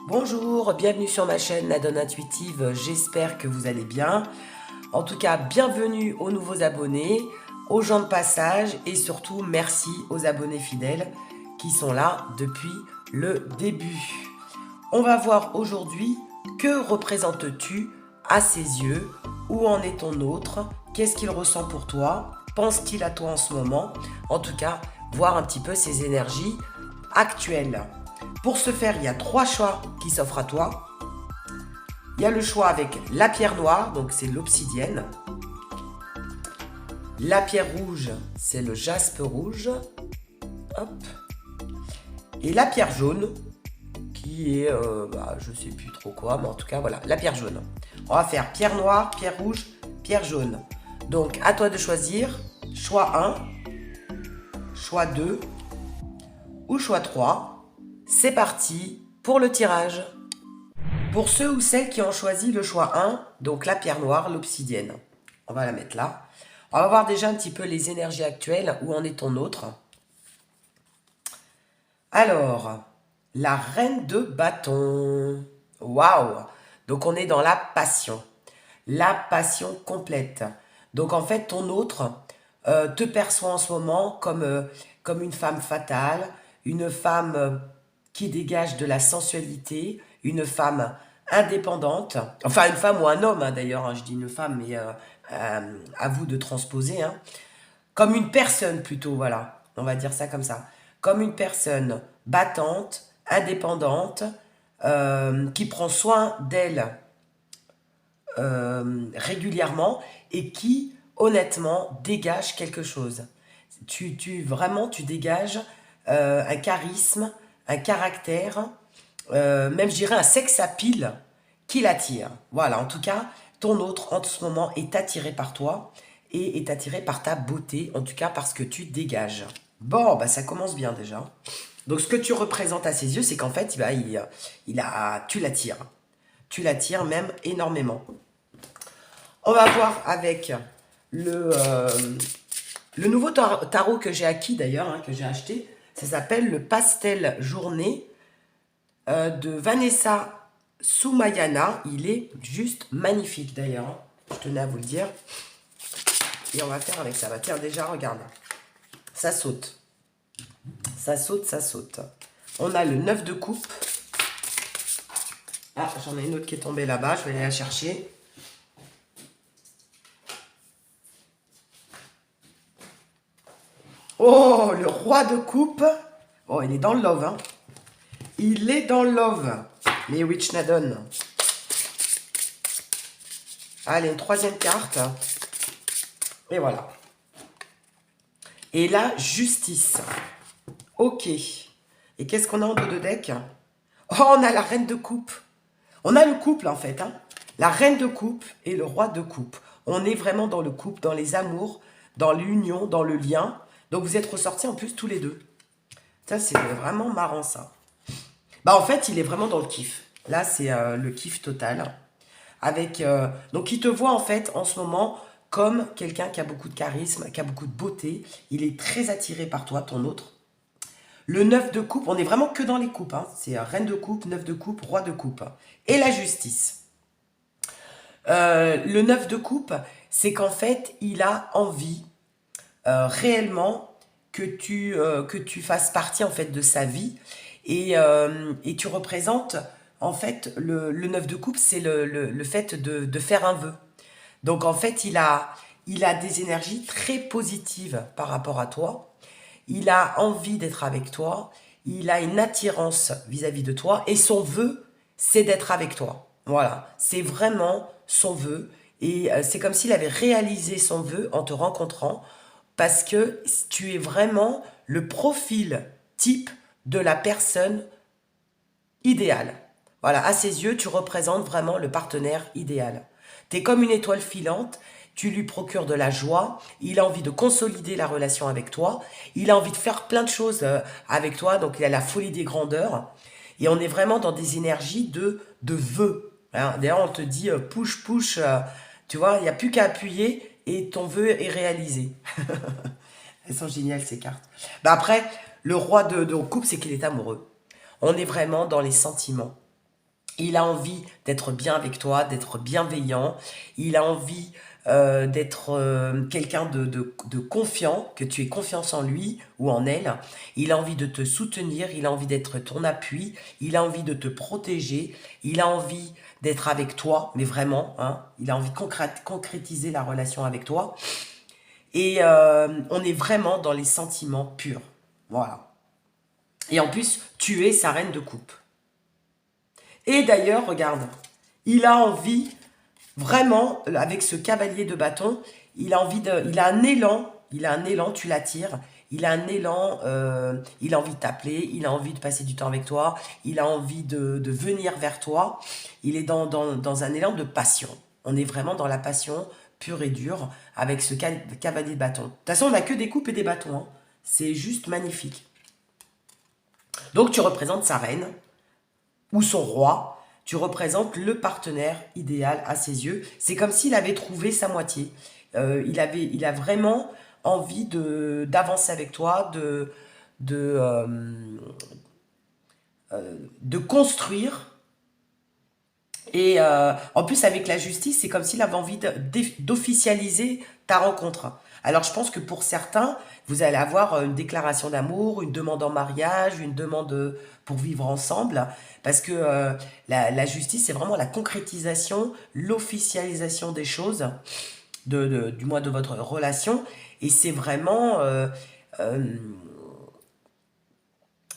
Bonjour, bienvenue sur ma chaîne La Donne Intuitive, j'espère que vous allez bien. En tout cas, bienvenue aux nouveaux abonnés, aux gens de passage et surtout merci aux abonnés fidèles qui sont là depuis le début. On va voir aujourd'hui que représentes-tu à ses yeux, où en est ton autre, qu'est-ce qu'il ressent pour toi, pense-t-il à toi en ce moment, en tout cas, voir un petit peu ses énergies actuelles. Pour ce faire, il y a 3 choix qui s'offrent à toi. Il y a le choix avec la pierre noire, donc c'est l'obsidienne. La pierre rouge, c'est le jaspe rouge. Hop. Et la pierre jaune, qui est, je sais plus trop quoi, mais en tout cas, voilà, la pierre jaune. On va faire pierre noire, pierre rouge, pierre jaune. Donc, à toi de choisir. Choix 1, choix 2 ou choix 3. C'est parti pour le tirage. Pour ceux ou celles qui ont choisi le choix 1, donc la pierre noire, l'obsidienne, on va la mettre là. On va voir déjà un petit peu les énergies actuelles, où en est ton autre. Alors, la reine de bâton. Waouh! Donc on est dans la passion complète. Donc en fait, ton autre te perçoit en ce moment comme une femme fatale, une femme qui dégage de la sensualité, une femme indépendante, enfin une femme ou un homme d'ailleurs, je dis une femme, mais à vous de transposer, comme une personne plutôt, voilà, on va dire ça comme ça, comme une personne battante, indépendante, qui prend soin d'elle régulièrement et qui, honnêtement, dégage quelque chose. Vraiment, tu dégages un charisme, un caractère, même je dirais un sex appeal qui l'attire. Voilà, en tout cas, ton autre en ce moment est attiré par toi et est attiré par ta beauté, en tout cas parce que tu dégages. Bon, bah ça commence bien déjà. Donc ce que tu représentes à ses yeux, c'est qu'en fait, tu l'attires. Tu l'attires même énormément. On va voir avec le nouveau tarot que j'ai acquis d'ailleurs, que j'ai acheté. Ça s'appelle le Pastel Journée de Vanessa Soumayana. Il est juste magnifique d'ailleurs. Je tenais à vous le dire. Et on va faire avec ça. Bah, tiens, déjà, regarde. Ça saute. Ça saute, ça saute. On a le 9 de coupe. Ah, j'en ai une autre qui est tombée là-bas. Je vais aller la chercher. Oh, le roi de coupe. Oh, il est dans le love, hein. Il est dans le love. Les Witch Nadon. Allez, une troisième carte. Et voilà. Et la justice. Ok. Et qu'est-ce qu'on a en dos de deck? Oh, on a la reine de coupe. On a le couple, en fait. La reine de coupe et le roi de coupe. On est vraiment dans le couple, dans les amours, dans l'union, dans le lien. Donc, vous êtes ressortis en plus tous les deux. Ça, c'est vraiment marrant, ça. Bah, en fait, il est vraiment dans le kiff. Là, c'est le kiff total. Avec, donc, il te voit, en fait, en ce moment, comme quelqu'un qui a beaucoup de charisme, qui a beaucoup de beauté. Il est très attiré par toi, ton autre. Le 9 de coupe, on est vraiment que dans les coupes. C'est reine de coupe, 9 de coupe, roi de coupe. Et la justice. Le 9 de coupe, c'est qu'en fait, il a envie réellement que tu fasses partie en fait de sa vie. Et tu représentes, en fait, le 9 de coupe, c'est le fait de faire un vœu. Donc en fait, il a des énergies très positives par rapport à toi. Il a envie d'être avec toi. Il a une attirance vis-à-vis de toi. Et son vœu, c'est d'être avec toi. Voilà. C'est vraiment son vœu. Et c'est comme s'il avait réalisé son vœu en te rencontrant. Parce que tu es vraiment le profil type de la personne idéale. Voilà, à ses yeux, tu représentes vraiment le partenaire idéal. Tu es comme une étoile filante, tu lui procures de la joie, il a envie de consolider la relation avec toi, il a envie de faire plein de choses avec toi, donc il a la folie des grandeurs. Et on est vraiment dans des énergies de vœux. D'ailleurs, on te dit push, push, tu vois, il n'y a plus qu'à appuyer et ton vœu est réalisé. Elles sont géniales ces cartes. Bah après, le roi de coupe, c'est qu'il est amoureux. On est vraiment dans les sentiments. Il a envie d'être bien avec toi, d'être bienveillant. Il a envie d'être quelqu'un de confiant, que tu aies confiance en lui ou en elle. Il a envie de te soutenir, il a envie d'être ton appui, il a envie de te protéger, il a envie d'être avec toi, mais vraiment, hein, il a envie de concrétiser la relation avec toi. Et on est vraiment dans les sentiments purs. Voilà. Et en plus, tu es sa reine de coupe. Et d'ailleurs, regarde, il a envie, vraiment, avec ce cavalier de bâton, il a envie de, il a un élan, tu l'attires, il a un élan, il a envie de t'appeler, il a envie de passer du temps avec toi, il a envie de venir vers toi, il est dans un élan de passion. On est vraiment dans la passion pure et dure avec ce cavalier de bâton. De toute façon, on n'a que des coupes et des bâtons, hein. C'est juste magnifique. Donc, tu représentes sa reine, ou son roi, tu représentes le partenaire idéal à ses yeux. C'est comme s'il avait trouvé sa moitié. Il a vraiment envie d'avancer avec toi, de, euh, de construire. Et en plus, avec la justice, c'est comme s'il avait envie d'officialiser ta rencontre. Alors, je pense que pour certains, vous allez avoir une déclaration d'amour, une demande en mariage, une demande pour vivre ensemble, parce que la justice, c'est vraiment la concrétisation, l'officialisation des choses, du moins de votre relation, et c'est vraiment, euh,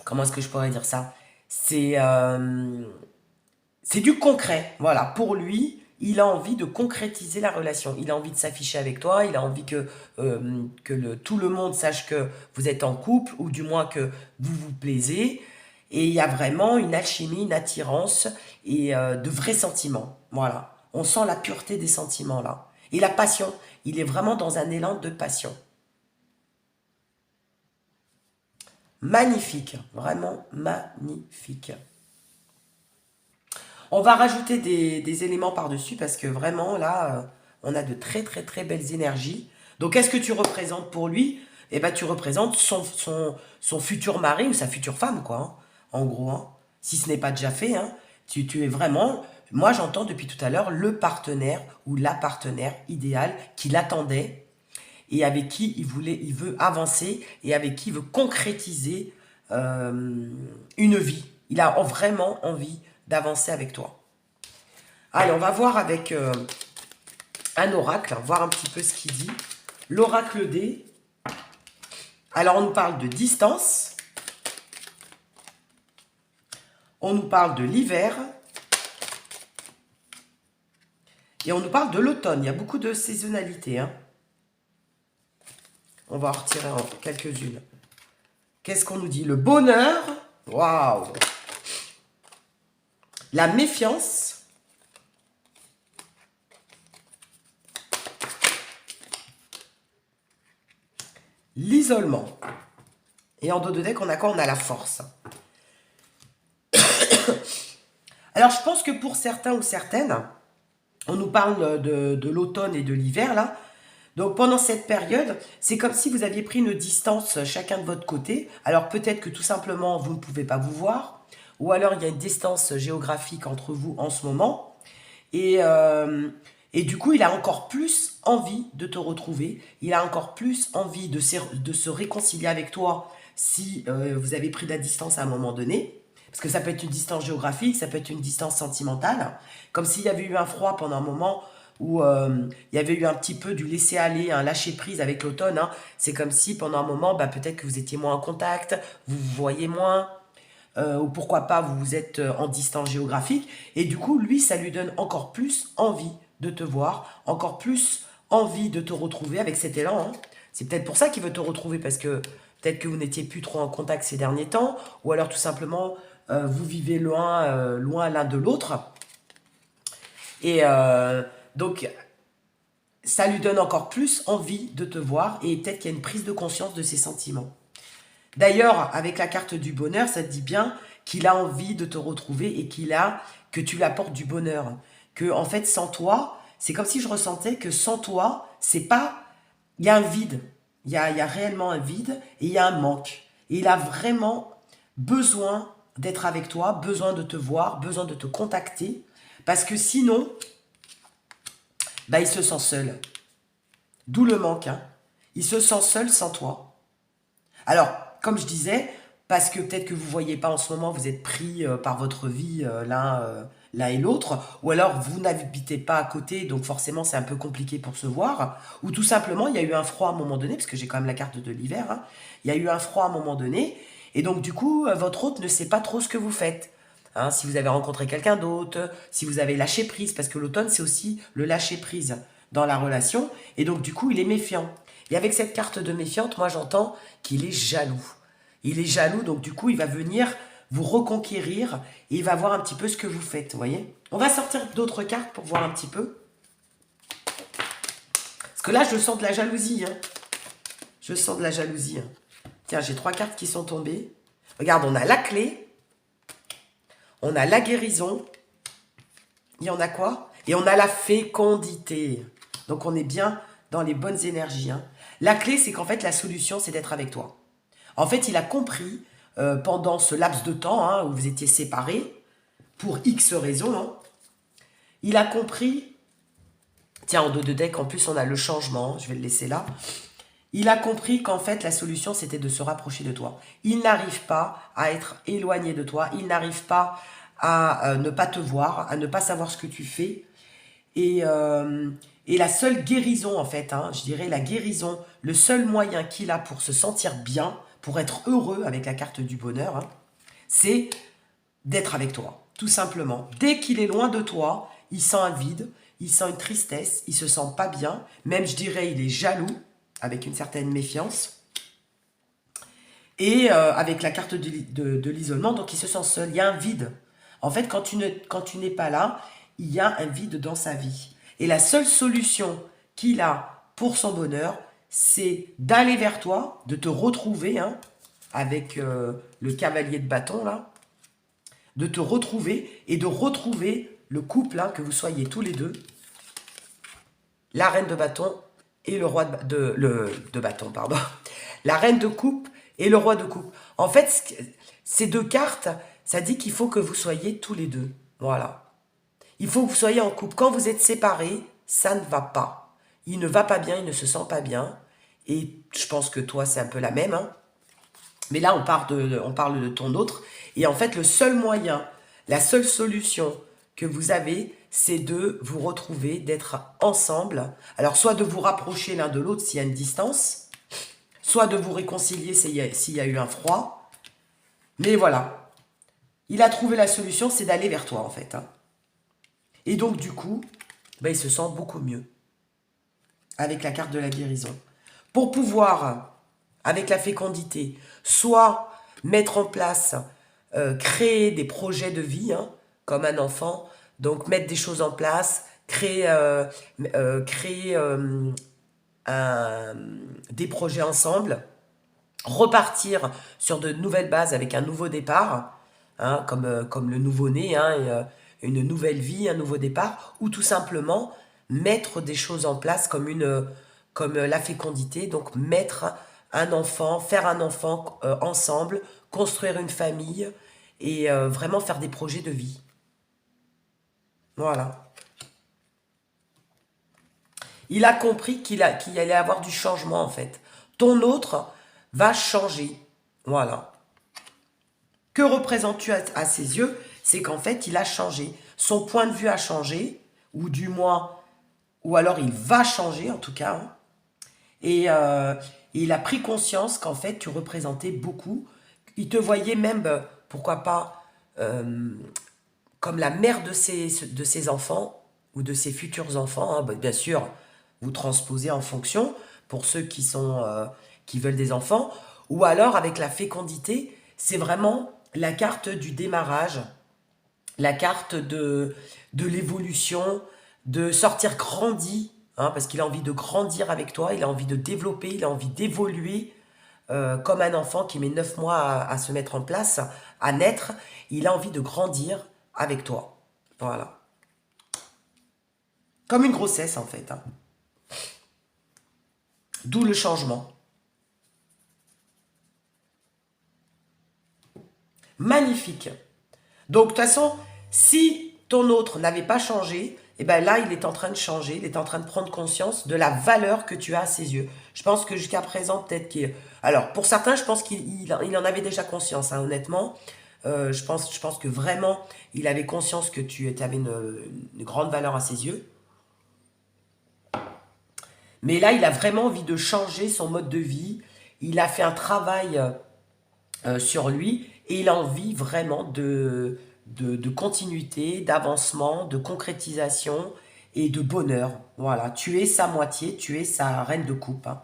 comment est-ce que je pourrais dire ça? C'est du concret. Voilà, pour lui, il a envie de concrétiser la relation. Il a envie de s'afficher avec toi. Il a envie que tout le monde sache que vous êtes en couple, ou du moins que vous vous plaisez. Et il y a vraiment une alchimie, une attirance et de vrais sentiments. Voilà. On sent la pureté des sentiments là. Et la passion. Il est vraiment dans un élan de passion. Magnifique. Vraiment magnifique. On va rajouter des éléments par-dessus parce que vraiment, là, on a de très, très, très belles énergies. Donc, qu'est-ce que tu représentes pour lui? Eh ben, tu représentes son futur mari ou sa future femme, quoi, hein, en gros, hein. Si ce n'est pas déjà fait, hein, tu es vraiment, moi j'entends depuis tout à l'heure, le partenaire ou la partenaire idéale qu'il attendait et avec qui il veut avancer et avec qui il veut concrétiser une vie. Il a vraiment envie d'avancer avec toi. Allez, on va voir avec un oracle, voir un petit peu ce qu'il dit. L'oracle D. Alors, on nous parle de distance. On nous parle de l'hiver. Et on nous parle de l'automne. Il y a beaucoup de saisonnalité, hein. On va en retirer quelques-unes. Qu'est-ce qu'on nous dit? Le bonheur. Waouh! La méfiance. L'isolement. Et en dos de deck, on a quoi? On a la force. Alors, je pense que pour certains ou certaines, on nous parle de l'automne et de l'hiver, là. Donc, pendant cette période, c'est comme si vous aviez pris une distance chacun de votre côté. Alors, peut-être que tout simplement, vous ne pouvez pas vous voir. Ou alors, il y a une distance géographique entre vous en ce moment. Et, et du coup, il a encore plus envie de te retrouver. Il a encore plus envie de se réconcilier avec toi si vous avez pris de la distance à un moment donné. Parce que ça peut être une distance géographique, ça peut être une distance sentimentale. Comme s'il y avait eu un froid pendant un moment où il y avait eu un petit peu du laisser-aller, un lâcher-prise avec l'automne, hein. C'est comme si pendant un moment, bah, peut-être que vous étiez moins en contact, vous vous voyez moins, ou pourquoi pas vous êtes en distance géographique. Et du coup, lui, ça lui donne encore plus envie de te voir, encore plus envie de te retrouver avec cet élan, hein. C'est peut-être pour ça qu'il veut te retrouver, parce que peut-être que vous n'étiez plus trop en contact ces derniers temps, ou alors tout simplement, vous vivez loin, loin l'un de l'autre. Et donc, ça lui donne encore plus envie de te voir, et peut-être qu'il y a une prise de conscience de ses sentiments. D'ailleurs, avec la carte du bonheur, ça te dit bien qu'il a envie de te retrouver et que tu lui apportes du bonheur. Que, en fait, sans toi, c'est comme si je ressentais que sans toi, c'est pas, il y a un vide. Il y a réellement un vide et il y a un manque. Et il a vraiment besoin d'être avec toi, besoin de te voir, besoin de te contacter, parce que sinon, bah, il se sent seul. D'où le manque, hein. Il se sent seul sans toi. Alors, comme je disais, parce que peut-être que vous ne voyez pas en ce moment, vous êtes pris par votre vie l'un et l'autre, ou alors vous n'habitez pas à côté, donc forcément c'est un peu compliqué pour se voir, ou tout simplement il y a eu un froid à un moment donné, parce que j'ai quand même la carte de l'hiver, hein. Il y a eu un froid à un moment donné, et donc du coup votre hôte ne sait pas trop ce que vous faites. Hein, si vous avez rencontré quelqu'un d'autre, si vous avez lâché prise, parce que l'automne c'est aussi le lâcher prise dans la relation, et donc du coup il est méfiant. Et avec cette carte de méfiante, moi j'entends qu'il est jaloux. Il est jaloux, donc du coup il va venir vous reconquérir et il va voir un petit peu ce que vous faites, vous voyez. On va sortir d'autres cartes pour voir un petit peu. Parce que là je sens de la jalousie, hein. Je sens de la jalousie, hein. Tiens, j'ai 3 cartes qui sont tombées. Regarde, on a la clé, on a la guérison, il y en a quoi? Et on a la fécondité. Donc on est bien dans les bonnes énergies, hein. La clé, c'est qu'en fait, la solution, c'est d'être avec toi. En fait, il a compris, pendant ce laps de temps hein, où vous étiez séparés, pour X raisons, hein, il a compris, tiens, en dos de deck, en plus, on a le changement, je vais le laisser là. Il a compris qu'en fait, la solution, c'était de se rapprocher de toi. Il n'arrive pas à être éloigné de toi, il n'arrive pas à ne pas te voir, à ne pas savoir ce que tu fais. Et la seule guérison, en fait, hein, je dirais la guérison, le seul moyen qu'il a pour se sentir bien, pour être heureux avec la carte du bonheur, hein, c'est d'être avec toi, tout simplement. Dès qu'il est loin de toi, il sent un vide, il sent une tristesse, il se sent pas bien, même je dirais il est jaloux, avec une certaine méfiance, et avec la carte de l'isolement, donc il se sent seul, il y a un vide. En fait, quand tu n'es pas là, il y a un vide dans sa vie. Et la seule solution qu'il a pour son bonheur, c'est d'aller vers toi, de te retrouver, hein, avec le cavalier de bâton, là, de te retrouver et de retrouver le couple, hein, que vous soyez tous les deux, la reine de bâton et le roi de bâton, pardon. La reine de coupe et le roi de coupe. En fait, ces 2 cartes, ça dit qu'il faut que vous soyez tous les deux. Voilà. Il faut que vous soyez en couple. Quand vous êtes séparés, ça ne va pas. Il ne va pas bien, il ne se sent pas bien. Et je pense que toi, c'est un peu la même, hein. Mais là, on parle de ton autre. Et en fait, le seul moyen, la seule solution que vous avez, c'est de vous retrouver, d'être ensemble. Alors, soit de vous rapprocher l'un de l'autre s'il y a une distance, soit de vous réconcilier s'il y a eu un froid. Mais voilà, il a trouvé la solution, c'est d'aller vers toi, en fait, hein. Et donc, du coup, ben, il se sent beaucoup mieux avec la carte de la guérison. Pour pouvoir, avec la fécondité, soit mettre en place, créer des projets de vie, hein, comme un enfant, donc mettre des choses en place, créer des projets ensemble, repartir sur de nouvelles bases avec un nouveau départ, hein, comme le nouveau-né, hein, et, une nouvelle vie, un nouveau départ, ou tout simplement mettre des choses en place comme la fécondité, donc mettre un enfant, faire un enfant ensemble, construire une famille et vraiment faire des projets de vie. Voilà. Il a compris qu'il allait avoir du changement en fait. Ton autre va changer. Voilà. Que représentes-tu à ses yeux? C'est qu'en fait, il a changé. Son point de vue a changé, ou du moins, ou alors il va changer en tout cas, hein. Et il a pris conscience qu'en fait, tu représentais beaucoup. Il te voyait même, pourquoi pas, comme la mère de ses enfants, ou de ses futurs enfants, hein. Bien sûr, vous transposez en fonction, pour ceux qui veulent des enfants, ou alors avec la fécondité, c'est vraiment la carte du démarrage, la carte de l'évolution, de sortir grandi, hein, parce qu'il a envie de grandir avec toi, il a envie de développer, il a envie d'évoluer, comme un enfant qui met 9 mois à se mettre en place, à naître, il a envie de grandir avec toi. Voilà. Comme une grossesse en fait, hein. D'où le changement. Magnifique. Donc, de toute façon, si ton autre n'avait pas changé, et bien là, il est en train de changer, il est en train de prendre conscience de la valeur que tu as à ses yeux. Je pense que jusqu'à présent, peut-être qu'il... Alors, pour certains, je pense qu'il en avait déjà conscience, hein, honnêtement. Je pense que vraiment, il avait conscience que tu avais une grande valeur à ses yeux. Mais là, il a vraiment envie de changer son mode de vie. Il a fait un travail sur lui et il a envie vraiment de continuité, d'avancement, de concrétisation et de bonheur. Voilà, tu es sa moitié, tu es sa reine de coupe, hein.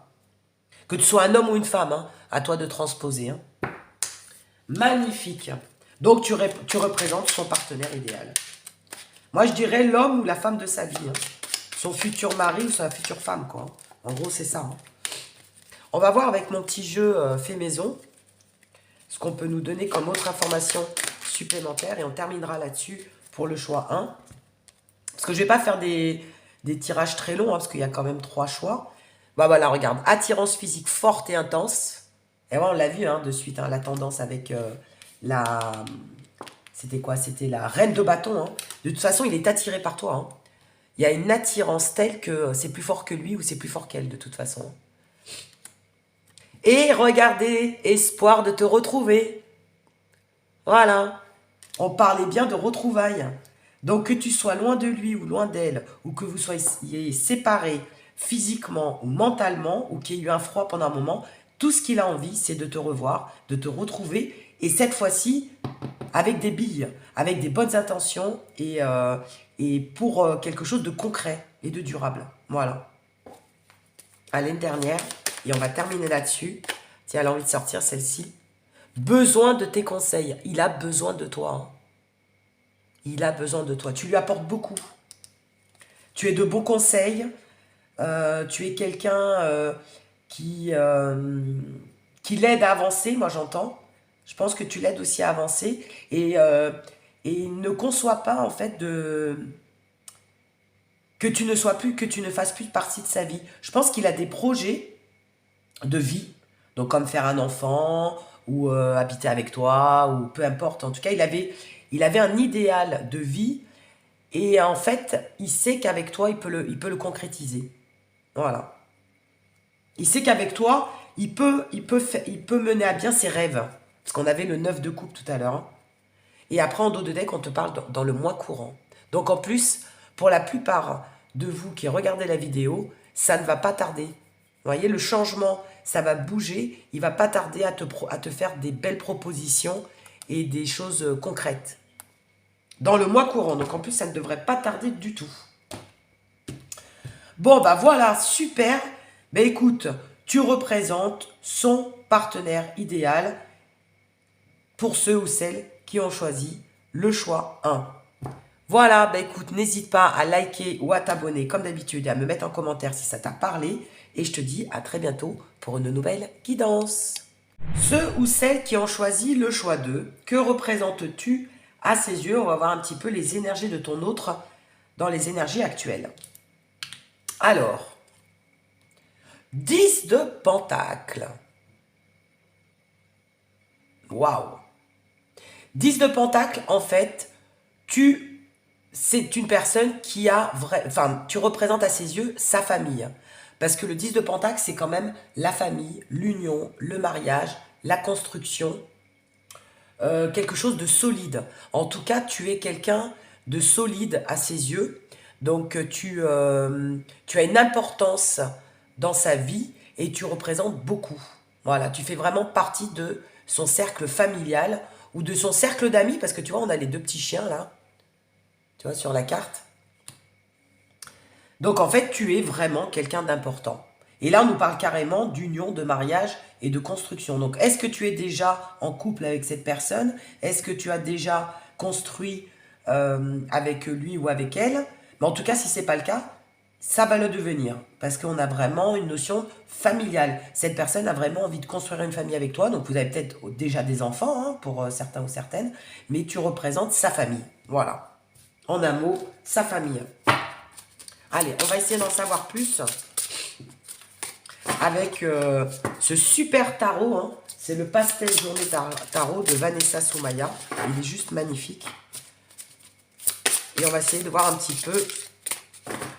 Que tu sois un homme ou une femme, hein, à toi de transposer, hein. Magnifique. Donc tu représentes son partenaire idéal. Moi je dirais l'homme ou la femme de sa vie, hein. Son futur mari ou sa future femme, quoi. En gros c'est ça, hein. On va voir avec mon petit jeu fait maison ce qu'on peut nous donner comme autre information supplémentaire. Et on terminera là-dessus pour le choix 1. Parce que je ne vais pas faire des tirages très longs, hein, parce qu'il y a quand même 3 choix. Bah voilà, regarde. Attirance physique forte et intense. Et voilà, on l'a vu, hein, de suite, hein, la tendance avec la... C'était quoi? C'était la reine de bâton, hein. De toute façon, il est attiré par toi, hein. Il y a une attirance telle que c'est plus fort que lui ou c'est plus fort qu'elle, de toute façon. Et regardez, espoir de te retrouver. Voilà. On parlait bien de retrouvailles. Donc que tu sois loin de lui ou loin d'elle, ou que vous soyez séparés physiquement ou mentalement, ou qu'il y ait eu un froid pendant un moment, tout ce qu'il a envie, c'est de te revoir, de te retrouver, et cette fois-ci, avec des billes, avec des bonnes intentions, et pour quelque chose de concret et de durable. Voilà. Allez, une dernière. Et on va terminer là-dessus. Tiens, elle a envie de sortir, celle-ci. Besoin de tes conseils. Il a besoin de toi, hein. Il a besoin de toi. Tu lui apportes beaucoup. Tu es de bons conseils. Tu es quelqu'un qui l'aide à avancer, moi j'entends. Je pense que tu l'aides aussi à avancer. Et il ne conçoit pas, en fait, que tu ne sois plus, que tu ne fasses plus partie de sa vie. Je pense qu'il a des projets de vie, donc comme faire un enfant, ou habiter avec toi, ou peu importe. En tout cas, il avait un idéal de vie, et en fait, il sait qu'avec toi, il peut le concrétiser. Voilà. Il sait qu'avec toi, il peut mener à bien ses rêves. Parce qu'on avait le 9 de coupe tout à l'heure, hein. Et après, en dos de deck, on te parle dans le mois courant. Donc en plus, pour la plupart de vous qui regardez la vidéo, ça ne va pas tarder. Vous voyez, le changement, ça va bouger. Il ne va pas tarder à te faire des belles propositions et des choses concrètes. Dans le mois courant. Donc en plus, ça ne devrait pas tarder du tout. Bon, bah voilà, super. Ben écoute, tu représentes son partenaire idéal pour ceux ou celles qui ont choisi le choix 1. Voilà, bah écoute, n'hésite pas à liker ou à t'abonner comme d'habitude et à me mettre en commentaire si ça t'a parlé. Et je te dis à très bientôt pour une nouvelle guidance. Ceux ou celles qui ont choisi le choix 2, que représentes-tu à ses yeux? On va voir un petit peu les énergies de ton autre dans les énergies actuelles. Alors, 10 de Pentacle. Waouh! 10 de Pentacle, en fait, c'est une personne qui a... Enfin, tu représentes à ses yeux sa famille. Parce que le 10 de Pentacle, c'est quand même la famille, l'union, le mariage, la construction, quelque chose de solide. En tout cas, tu es quelqu'un de solide à ses yeux. Donc, tu as une importance dans sa vie et tu représentes beaucoup. Voilà, tu fais vraiment partie de son cercle familial ou de son cercle d'amis, parce que tu vois, on a les deux petits chiens là, tu vois, sur la carte. Donc en fait, tu es vraiment quelqu'un d'important. Et là, on nous parle carrément d'union, de mariage et de construction. Donc, est-ce que tu es déjà en couple avec cette personne? Est-ce que tu as déjà construit avec lui ou avec elle? Mais en tout cas, si ce n'est pas le cas, ça va le devenir. Parce qu'on a vraiment une notion familiale. Cette personne a vraiment envie de construire une famille avec toi. Donc, vous avez peut-être déjà des enfants, hein, pour certains ou certaines. Mais tu représentes sa famille. Voilà. En un mot, sa famille. Allez, on va essayer d'en savoir plus. avec ce super tarot. Hein. C'est le Pastel Journée Tarot de Vanessa Soumaya. Il est juste magnifique. Et on va essayer de voir un petit peu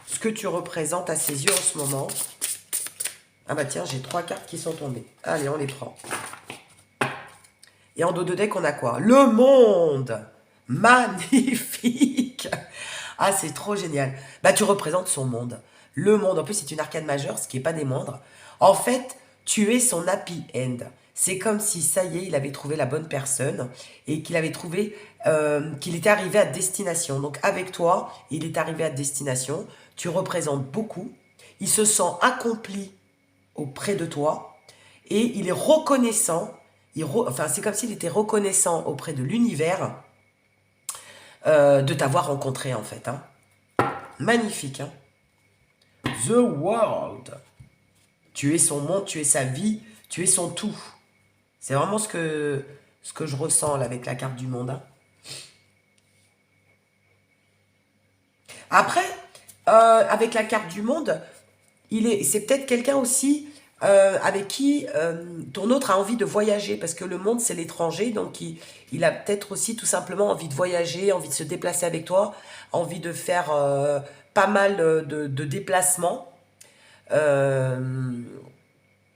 ce que tu représentes à ses yeux en ce moment. Ah bah tiens, j'ai 3 cartes qui sont tombées. Allez, on les prend. Et en dos de deck, on a quoi? Le monde. Magnifique. Ah, c'est trop génial. Bah, tu représentes son monde. Le monde, en plus, c'est une arcane majeure, ce qui n'est pas des moindres. En fait, tu es son happy end. C'est comme si, ça y est, il avait trouvé la bonne personne et qu'il avait trouvé, qu'il était arrivé à destination. Donc, avec toi, il est arrivé à destination. Tu représentes beaucoup. Il se sent accompli auprès de toi et il est reconnaissant. Enfin, c'est comme s'il était reconnaissant auprès de l'univers de t'avoir rencontré, en fait. Hein. Magnifique, hein. The world. Tu es son monde, tu es sa vie, tu es son tout. C'est vraiment ce que je ressens là avec la carte du monde. Hein. Après, avec la carte du monde, c'est peut-être quelqu'un aussi avec qui ton autre a envie de voyager, parce que le monde, c'est l'étranger, donc il a peut-être aussi tout simplement envie de voyager, envie de se déplacer avec toi, envie de faire pas mal de déplacements.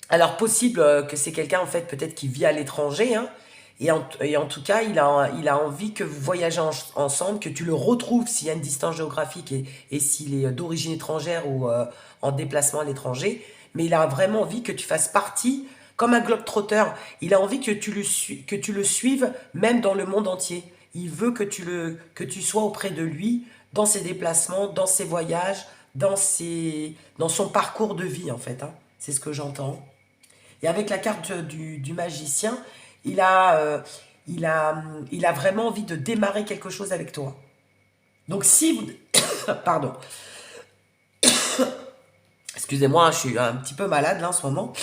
Alors possible que c'est quelqu'un en fait peut-être qui vit à l'étranger, hein, et en tout cas il a envie que vous voyagez ensemble, que tu le retrouves s'il y a une distance géographique et s'il est d'origine étrangère ou en déplacement à l'étranger, mais il a vraiment envie que tu fasses partie, comme un globe-trotter, il a envie que que tu le suives même dans le monde entier. Il veut que tu sois auprès de lui dans ses déplacements, dans ses voyages, dans son parcours de vie en fait. Hein. C'est ce que j'entends. Et avec la carte du magicien, il a, euh, il a vraiment envie de démarrer quelque chose avec toi. Donc si vous... Pardon. Excusez-moi, je suis un petit peu malade là en ce moment.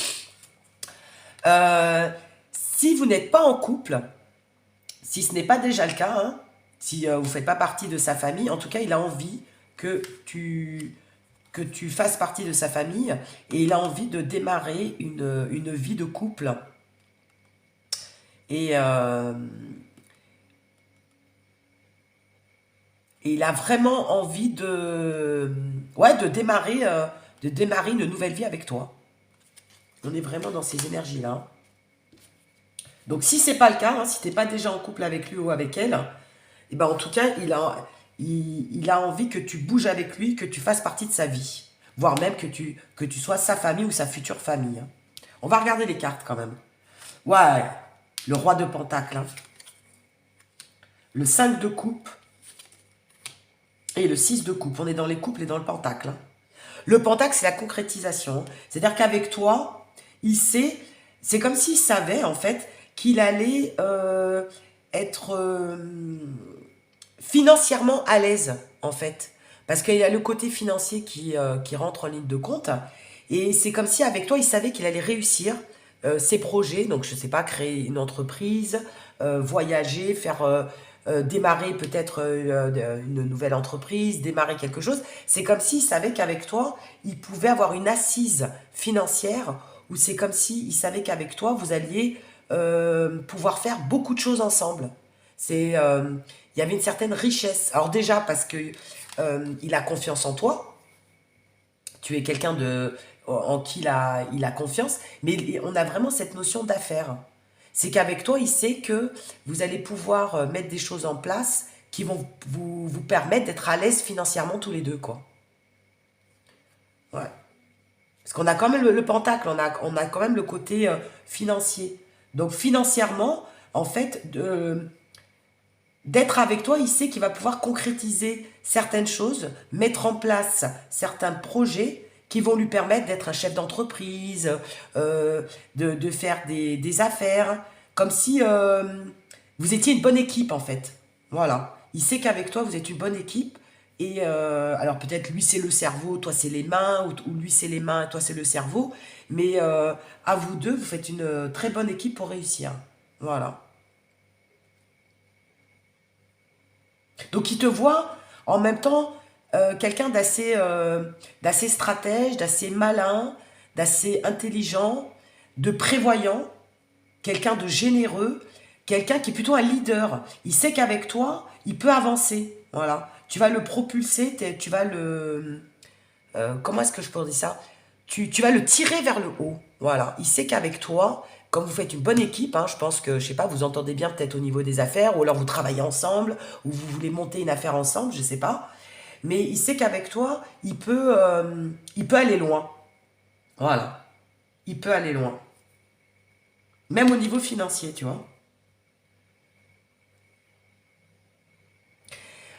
Si vous n'êtes pas en couple, si ce n'est pas déjà le cas, hein, si vous ne faites pas partie de sa famille, en tout cas, il a envie que que tu fasses partie de sa famille et il a envie de démarrer une vie de couple. Et, et il a vraiment envie ouais, de démarrer une nouvelle vie avec toi. On est vraiment dans ces énergies-là. Donc si c'est pas le cas, hein, si tu n'es pas déjà en couple avec lui ou avec elle, et ben en tout cas, il a envie que tu bouges avec lui, que tu fasses partie de sa vie. Voire même que tu sois sa famille ou sa future famille. Hein. On va regarder les cartes quand même. Ouais, le roi de Pentacle. Hein. Le 5 de coupe et le 6 de coupe. On est dans les couples et dans le Pentacle. Hein. Le Pentacle, c'est la concrétisation. C'est-à-dire qu'avec toi, c'est comme s'il savait en fait qu'il allait être financièrement à l'aise en fait. Parce qu'il y a le côté financier qui rentre en ligne de compte. Et c'est comme si avec toi, il savait qu'il allait réussir ses projets. Donc, je ne sais pas, créer une entreprise, voyager, faire démarrer peut-être une nouvelle entreprise, démarrer quelque chose. C'est comme s'il savait qu'avec toi, il pouvait avoir une assise financière ou c'est comme s'il savait qu'avec toi, vous alliez pouvoir faire beaucoup de choses ensemble. Il y avait une certaine richesse. Alors déjà, parce que il a confiance en toi, tu es quelqu'un en qui il a confiance, mais on a vraiment cette notion d'affaire. C'est qu'avec toi, il sait que vous allez pouvoir mettre des choses en place qui vont vous permettre d'être à l'aise financièrement tous les deux, quoi. Ouais. Parce qu'on a quand même le pentacle, on a quand même le côté financier. Donc financièrement, en fait, d'être avec toi, il sait qu'il va pouvoir concrétiser certaines choses, mettre en place certains projets qui vont lui permettre d'être un chef d'entreprise, de faire des affaires, comme si vous étiez une bonne équipe en fait. Voilà. Il sait qu'avec toi, vous êtes une bonne équipe. Et alors peut-être lui c'est le cerveau, toi c'est les mains, ou lui c'est les mains, toi c'est le cerveau. Mais à vous deux, vous faites une très bonne équipe pour réussir. Voilà. Donc il te voit en même temps quelqu'un d'assez stratège, d'assez malin, d'assez intelligent, de prévoyant, quelqu'un de généreux, quelqu'un qui est plutôt un leader. Il sait qu'avec toi, il peut avancer. Voilà. Tu vas le propulser, tu vas le... comment est-ce que je pourrais dire ça? Tu vas le tirer vers le haut. Voilà. Il sait qu'avec toi, comme vous faites une bonne équipe, hein, je pense que, je sais pas, vous entendez bien peut-être au niveau des affaires, ou alors vous travaillez ensemble, ou vous voulez monter une affaire ensemble, je sais pas. Mais il sait qu'avec toi, il peut aller loin. Voilà. Il peut aller loin. Même au niveau financier, tu vois.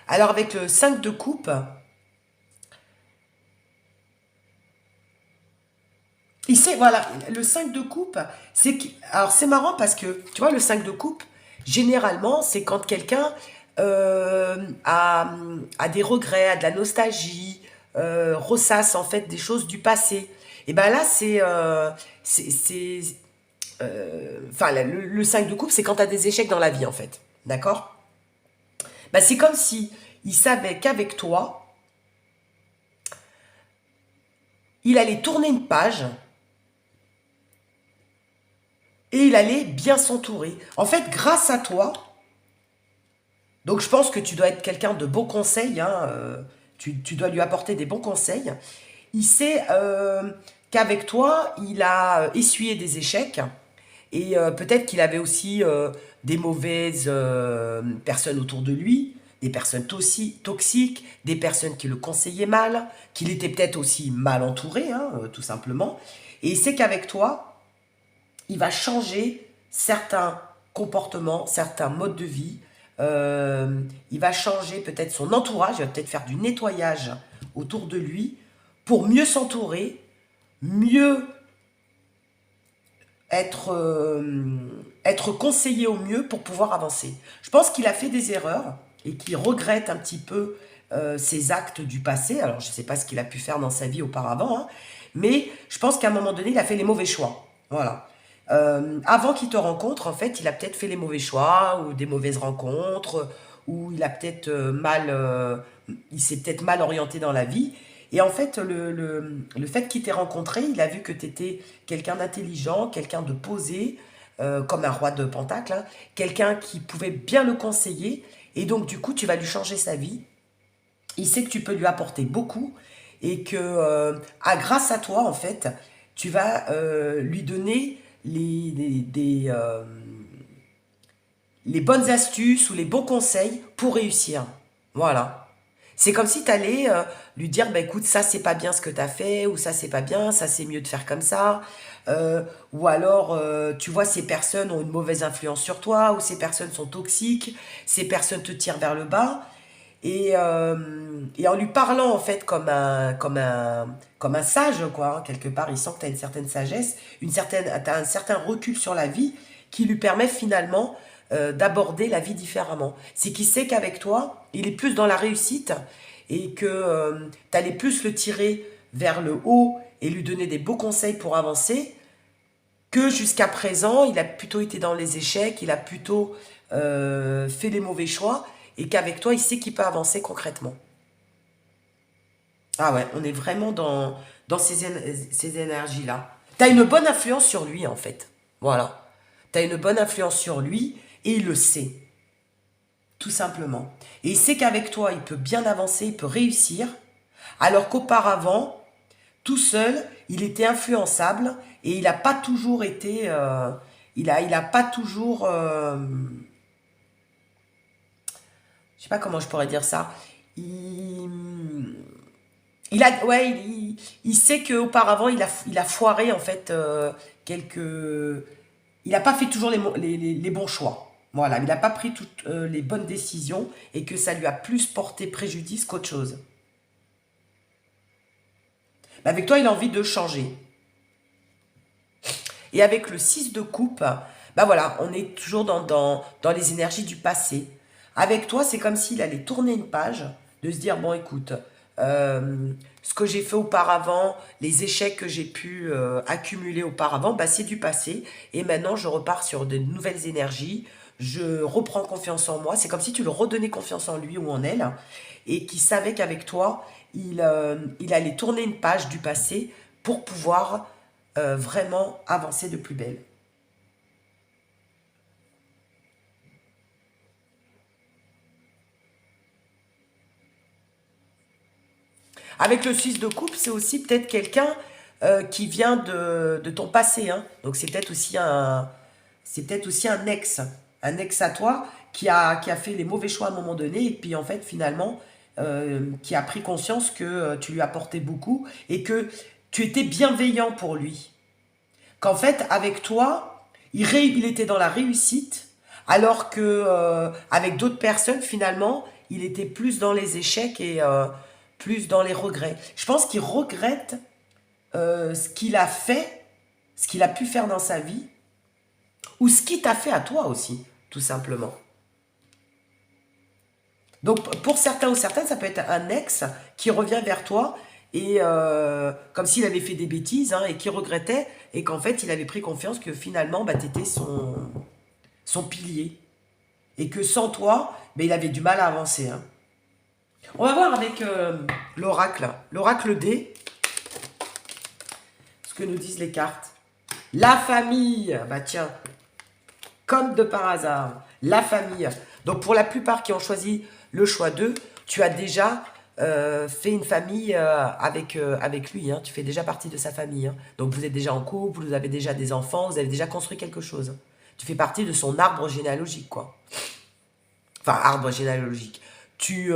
Alors avec le 5 de coupe, il sait, voilà, le 5 de coupe, alors c'est marrant parce que, tu vois, le 5 de coupe, généralement, c'est quand quelqu'un a des regrets, a de la nostalgie, ressasse en fait des choses du passé. Et ben là, enfin, le 5 de coupe, c'est quand tu as des échecs dans la vie, en fait. D'accord? Ben, c'est comme si il savait qu'avec toi, il allait tourner une page et il allait bien s'entourer. En fait, grâce à toi, donc je pense que tu dois être quelqu'un de bons conseils, hein, tu dois lui apporter des bons conseils. Il sait qu'avec toi, il a essuyé des échecs et peut-être qu'il avait aussi des mauvaises personnes autour de lui, des personnes toxiques, des personnes qui le conseillaient mal, qu'il était peut-être aussi mal entouré, hein, tout simplement. Et il sait qu'avec toi, il va changer certains comportements, certains modes de vie. Il va changer peut-être son entourage, il va peut-être faire du nettoyage autour de lui pour mieux s'entourer, mieux être, être conseillé au mieux pour pouvoir avancer. Je pense qu'il a fait des erreurs et qu'il regrette un petit peu ses actes du passé. Alors, je ne sais pas ce qu'il a pu faire dans sa vie auparavant, hein, mais je pense qu'à un moment donné, il a fait les mauvais choix. Voilà. Avant qu'il te rencontre, en fait, il a peut-être fait les mauvais choix ou des mauvaises rencontres, ou il a peut-être il s'est peut-être mal orienté dans la vie. Et en fait, le fait qu'il t'ait rencontré, il a vu que tu étais quelqu'un d'intelligent, quelqu'un de posé, comme un roi de Pentacle, hein, quelqu'un qui pouvait bien le conseiller. Et donc, du coup, tu vas lui changer sa vie. Il sait que tu peux lui apporter beaucoup et que, grâce à toi, en fait, tu vas lui donner les bonnes astuces ou les bons conseils pour réussir. Voilà. C'est comme si tu allais lui dire, bah, écoute, ça c'est pas bien ce que tu as fait, ou ça c'est pas bien, ça c'est mieux de faire comme ça. Ou alors, tu vois, ces personnes ont une mauvaise influence sur toi, ou ces personnes sont toxiques, ces personnes te tirent vers le bas. Et en lui parlant en fait comme un sage, quoi, hein, quelque part, il sent que tu as une certaine sagesse, t'as un certain recul sur la vie qui lui permet finalement d'aborder la vie différemment. C'est qu'il sait qu'avec toi, il est plus dans la réussite et que tu allais plus le tirer vers le haut et lui donner des beaux conseils pour avancer que jusqu'à présent, il a plutôt été dans les échecs, il a plutôt fait les mauvais choix, et qu'avec toi, il sait qu'il peut avancer concrètement. Ah ouais, on est vraiment dans ces énergies-là. Tu as une bonne influence sur lui, en fait. Voilà. Tu as une bonne influence sur lui, et il le sait, tout simplement. Et il sait qu'avec toi, il peut bien avancer, il peut réussir, alors qu'auparavant, tout seul, il était influençable et il n'a pas toujours été, il a pas toujours, je sais pas comment je pourrais dire ça. Il, il a, ouais, il sait qu'auparavant il a foiré en fait quelques, il n'a pas fait toujours les bons choix. Voilà, il n'a pas pris toutes les bonnes décisions et que ça lui a plus porté préjudice qu'autre chose. Mais avec toi, il a envie de changer. Et avec le 6 de coupe, bah voilà, on est toujours dans les énergies du passé. Avec toi, c'est comme s'il allait tourner une page, de se dire, bon écoute, ce que j'ai fait auparavant, les échecs que j'ai pu accumuler auparavant, bah, c'est du passé. Et maintenant, je repars sur de nouvelles énergies. Je reprends confiance en moi. C'est comme si tu le redonnais confiance en lui ou en elle. Et qui savait qu'avec toi, il allait tourner une page du passé pour pouvoir vraiment avancer de plus belle. Avec le 6 de coupe, c'est aussi peut-être quelqu'un qui vient de ton passé. Hein. Donc c'est peut-être aussi un ex à toi qui a fait les mauvais choix à un moment donné et puis en fait finalement qui a pris conscience que tu lui apportais beaucoup et que tu étais bienveillant pour lui. Qu'en fait avec toi, il était dans la réussite alors que avec d'autres personnes finalement, il était plus dans les échecs et plus dans les regrets. Je pense qu'il regrette ce qu'il a fait, ce qu'il a pu faire dans sa vie, ou ce qui t'a fait à toi aussi, tout simplement. Donc pour certains ou certaines, ça peut être un ex qui revient vers toi et comme s'il avait fait des bêtises hein, et qui regrettait et qu'en fait il avait pris confiance que finalement bah, tu étais son pilier et que sans toi, bah, il avait du mal à avancer. Hein. On va voir avec l'oracle. L'oracle D, ce que nous disent les cartes. La famille, bah tiens, comme de par hasard, la famille. Donc pour la plupart qui ont choisi le choix 2, tu as déjà fait une famille avec lui. Hein. Tu fais déjà partie de sa famille. Hein. Donc vous êtes déjà en couple, vous avez déjà des enfants, vous avez déjà construit quelque chose. Tu fais partie de son arbre généalogique, quoi. Enfin, arbre généalogique. T'es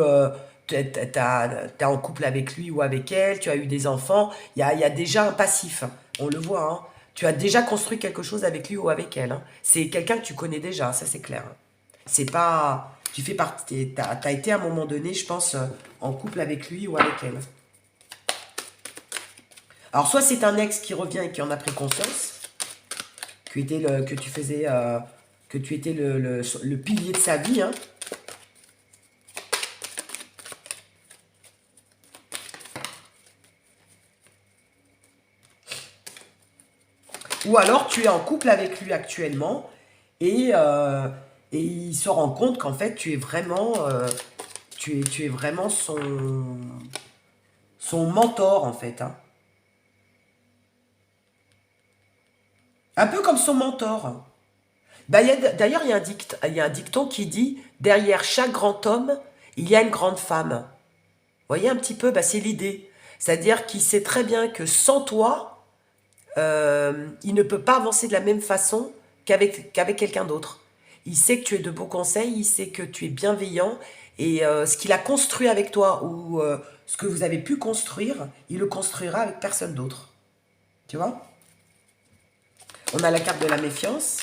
en couple avec lui ou avec elle, tu as eu des enfants, il y a déjà un passif, hein. On le voit. Hein. Tu as déjà construit quelque chose avec lui ou avec elle. Hein. C'est quelqu'un que tu connais déjà, ça c'est clair. Hein. C'est pas... Tu fais partie... T'as été à un moment donné, je pense, en couple avec lui ou avec elle. Alors, soit c'est un ex qui revient et qui en a pris conscience, que tu faisais... que tu étais le pilier de sa vie, hein. Ou alors tu es en couple avec lui actuellement et, et il se rend compte qu'en fait tu es vraiment son mentor en fait. Hein. Un peu comme son mentor. Bah, d'ailleurs, il y a un dicton qui dit derrière chaque grand homme, il y a une grande femme. Vous voyez un petit peu, bah, c'est l'idée. C'est-à-dire qu'il sait très bien que sans toi, il ne peut pas avancer de la même façon qu'avec quelqu'un d'autre. Il sait que tu es de beaux conseils, il sait que tu es bienveillant et ce qu'il a construit avec toi ou ce que vous avez pu construire, il le construira avec personne d'autre. Tu vois? On a la carte de la méfiance.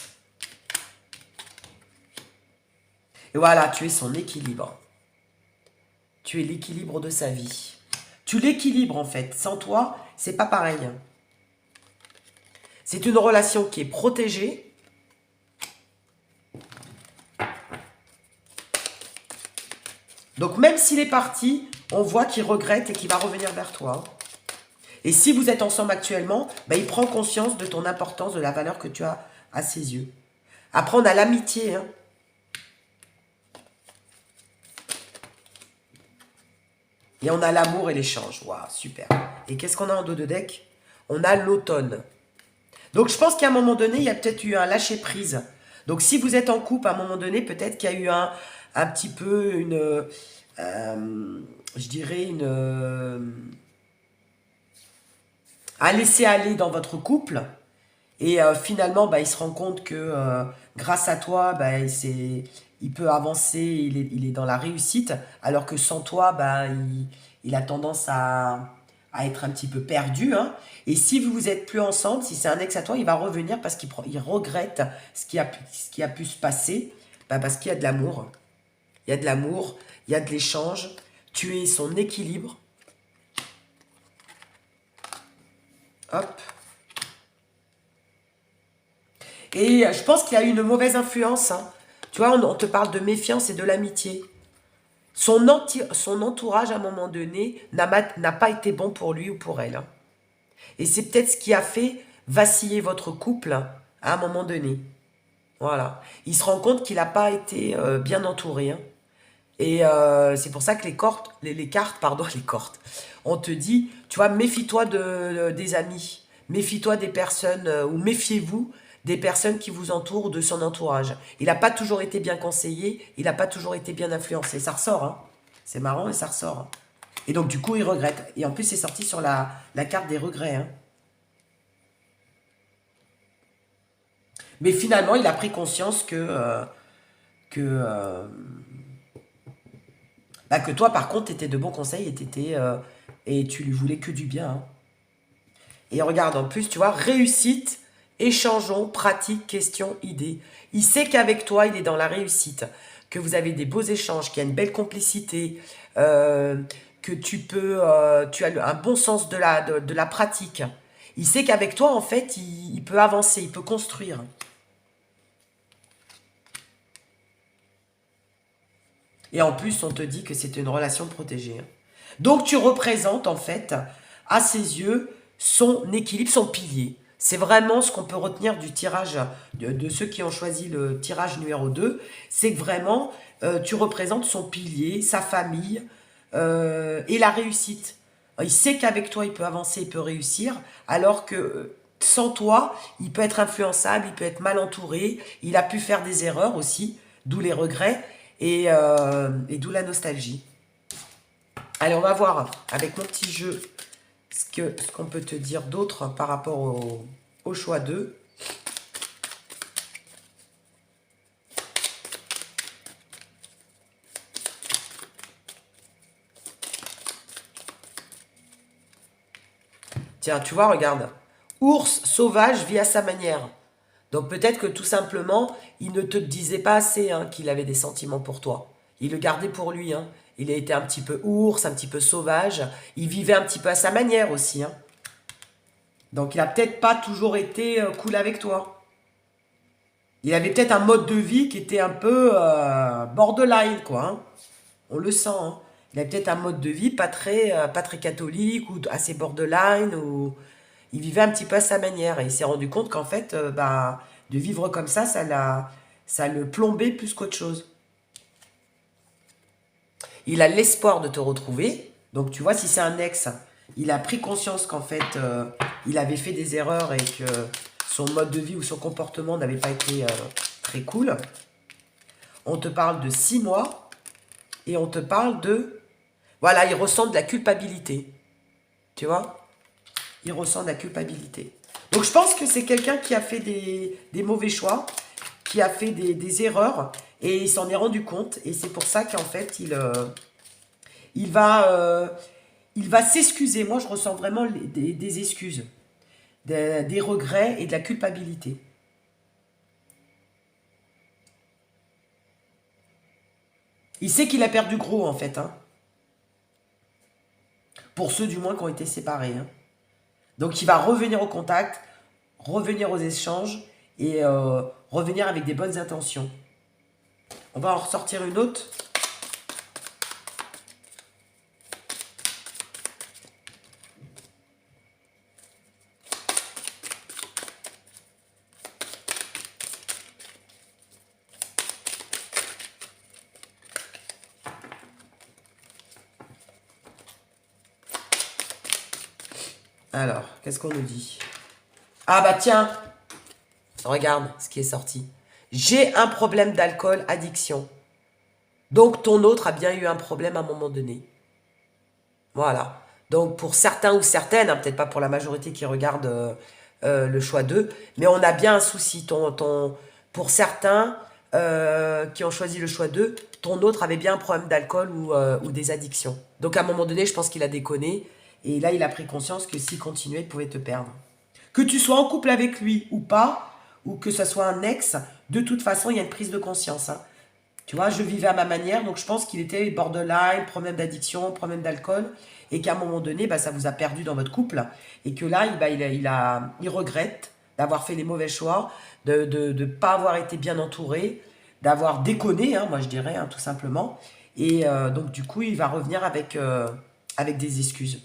Et voilà, tu es son équilibre. Tu es l'équilibre de sa vie. Tu l'équilibres en fait. Sans toi, c'est pas pareil. C'est une relation qui est protégée. Donc même s'il est parti, on voit qu'il regrette et qu'il va revenir vers toi. Et si vous êtes ensemble actuellement, bah, il prend conscience de ton importance, de la valeur que tu as à ses yeux. Après, on a l'amitié. Hein. Et on a l'amour et l'échange. Waouh, super. Et qu'est-ce qu'on a en dos de deck? On a l'automne. Donc, je pense qu'à un moment donné, il y a peut-être eu un lâcher-prise. Donc, si vous êtes en couple, à un moment donné, peut-être qu'il y a eu un petit peu je dirais un laisser-aller dans votre couple. Et finalement, bah, il se rend compte que grâce à toi, bah, il peut avancer, il est dans la réussite, alors que sans toi, bah, il a tendance à être un petit peu perdu. Hein. Et si vous vous êtes plus ensemble, si c'est un ex à toi, il va revenir parce il regrette ce qui a pu se passer, bah, parce qu'il y a de l'amour. Il y a de l'amour, il y a de l'échange. Tu es son équilibre. Hop. Et je pense qu'il y a eu une mauvaise influence. Hein. Tu vois, on te parle de méfiance et de l'amitié. Son entourage, à un moment donné, n'a pas été bon pour lui ou pour elle. Hein. Et c'est peut-être ce qui a fait vaciller votre couple à un moment donné. Voilà. Il se rend compte qu'il n'a pas été bien entouré. Hein. Et c'est pour ça que les cartes, pardon, les cartes, on te dit, tu vois, méfie-toi des amis. méfie-toi des personnes, ou méfiez-vous des personnes qui vous entourent, de son entourage. Il n'a pas toujours été bien conseillé, il n'a pas toujours été bien influencé. Ça ressort, hein. C'est marrant, et ça ressort, hein. Et donc, du coup, il regrette. Et en plus, c'est sorti sur la carte des regrets, hein. Mais finalement, il a pris conscience que, que toi, par contre, tu étais de bons conseils et tu lui voulais que du bien, hein. Et regarde, en plus, tu vois, réussite, échangeons, pratique, question, idée. Il sait qu'avec toi, il est dans la réussite, que vous avez des beaux échanges, qu'il y a une belle complicité, euh, que tu as un bon sens de la pratique. Il sait qu'avec toi, en fait, il peut avancer, il peut construire. Et en plus, on te dit que c'est une relation protégée, hein. Donc, tu représentes, en fait, à ses yeux, son équilibre, son pilier. C'est vraiment ce qu'on peut retenir du tirage de ceux qui ont choisi le tirage numéro 2. C'est que vraiment, tu représentes son pilier, sa famille et la réussite. Il sait qu'avec toi, il peut avancer, il peut réussir, alors que sans toi, il peut être influençable, il peut être mal entouré, il a pu faire des erreurs aussi, d'où les regrets et d'où la nostalgie. Allez, on va voir avec mon petit jeu ce qu'on peut te dire d'autre par rapport au choix 2. Tiens, tu vois, regarde. Ours sauvage vit à sa manière. Donc peut-être que tout simplement, il ne te disait pas assez, hein, qu'il avait des sentiments pour toi. Il le gardait pour lui, hein. Il a été un petit peu ours, un petit peu sauvage. Il vivait un petit peu à sa manière aussi, hein. Donc il a peut-être pas toujours été cool avec toi. Il avait peut-être un mode de vie qui était un peu borderline, quoi, hein. On le sent, hein. Il avait peut-être un mode de vie pas très catholique ou assez borderline, ou il vivait un petit peu à sa manière. Et il s'est rendu compte qu'en fait, de vivre comme ça le plombait plus qu'autre chose. Il a l'espoir de te retrouver. Donc tu vois, si c'est un ex, il a pris conscience qu'en fait, il avait fait des erreurs et que son mode de vie ou son comportement n'avait pas été très cool. On te parle de 6 mois et on te parle de... Voilà, il ressent de la culpabilité. Tu vois? Il ressent de la culpabilité. Donc je pense que c'est quelqu'un qui a fait des mauvais choix, qui a fait des erreurs, et il s'en est rendu compte. Et c'est pour ça qu'en fait, il va, euh, il va s'excuser. Moi, je ressens vraiment des excuses, des regrets et de la culpabilité. Il sait qu'il a perdu gros, en fait, hein. Pour ceux, du moins, qui ont été séparés, hein. Donc, il va revenir au contact, revenir aux échanges et revenir avec des bonnes intentions. On va en ressortir une autre. Alors, qu'est-ce qu'on nous dit? Ah bah tiens, regarde ce qui est sorti. J'ai un problème d'alcool, addiction. Donc ton autre a bien eu un problème à un moment donné. Voilà. Donc pour certains ou certaines, hein, peut-être pas pour la majorité qui regarde le choix 2, mais on a bien un souci. Pour certains qui ont choisi le choix 2, ton autre avait bien un problème d'alcool ou des addictions. Donc à un moment donné, je pense qu'il a déconné. Et là, il a pris conscience que s'il continuait, il pouvait te perdre. Que tu sois en couple avec lui ou pas, ou que ce soit un ex, de toute façon, il y a une prise de conscience, hein. Tu vois, je vivais à ma manière, donc je pense qu'il était borderline, problème d'addiction, problème d'alcool, et qu'à un moment donné, ça vous a perdu dans votre couple, et que là, il regrette d'avoir fait les mauvais choix, de ne pas avoir été bien entouré, d'avoir déconné, hein, moi je dirais, hein, tout simplement. Et donc du coup, il va revenir avec des excuses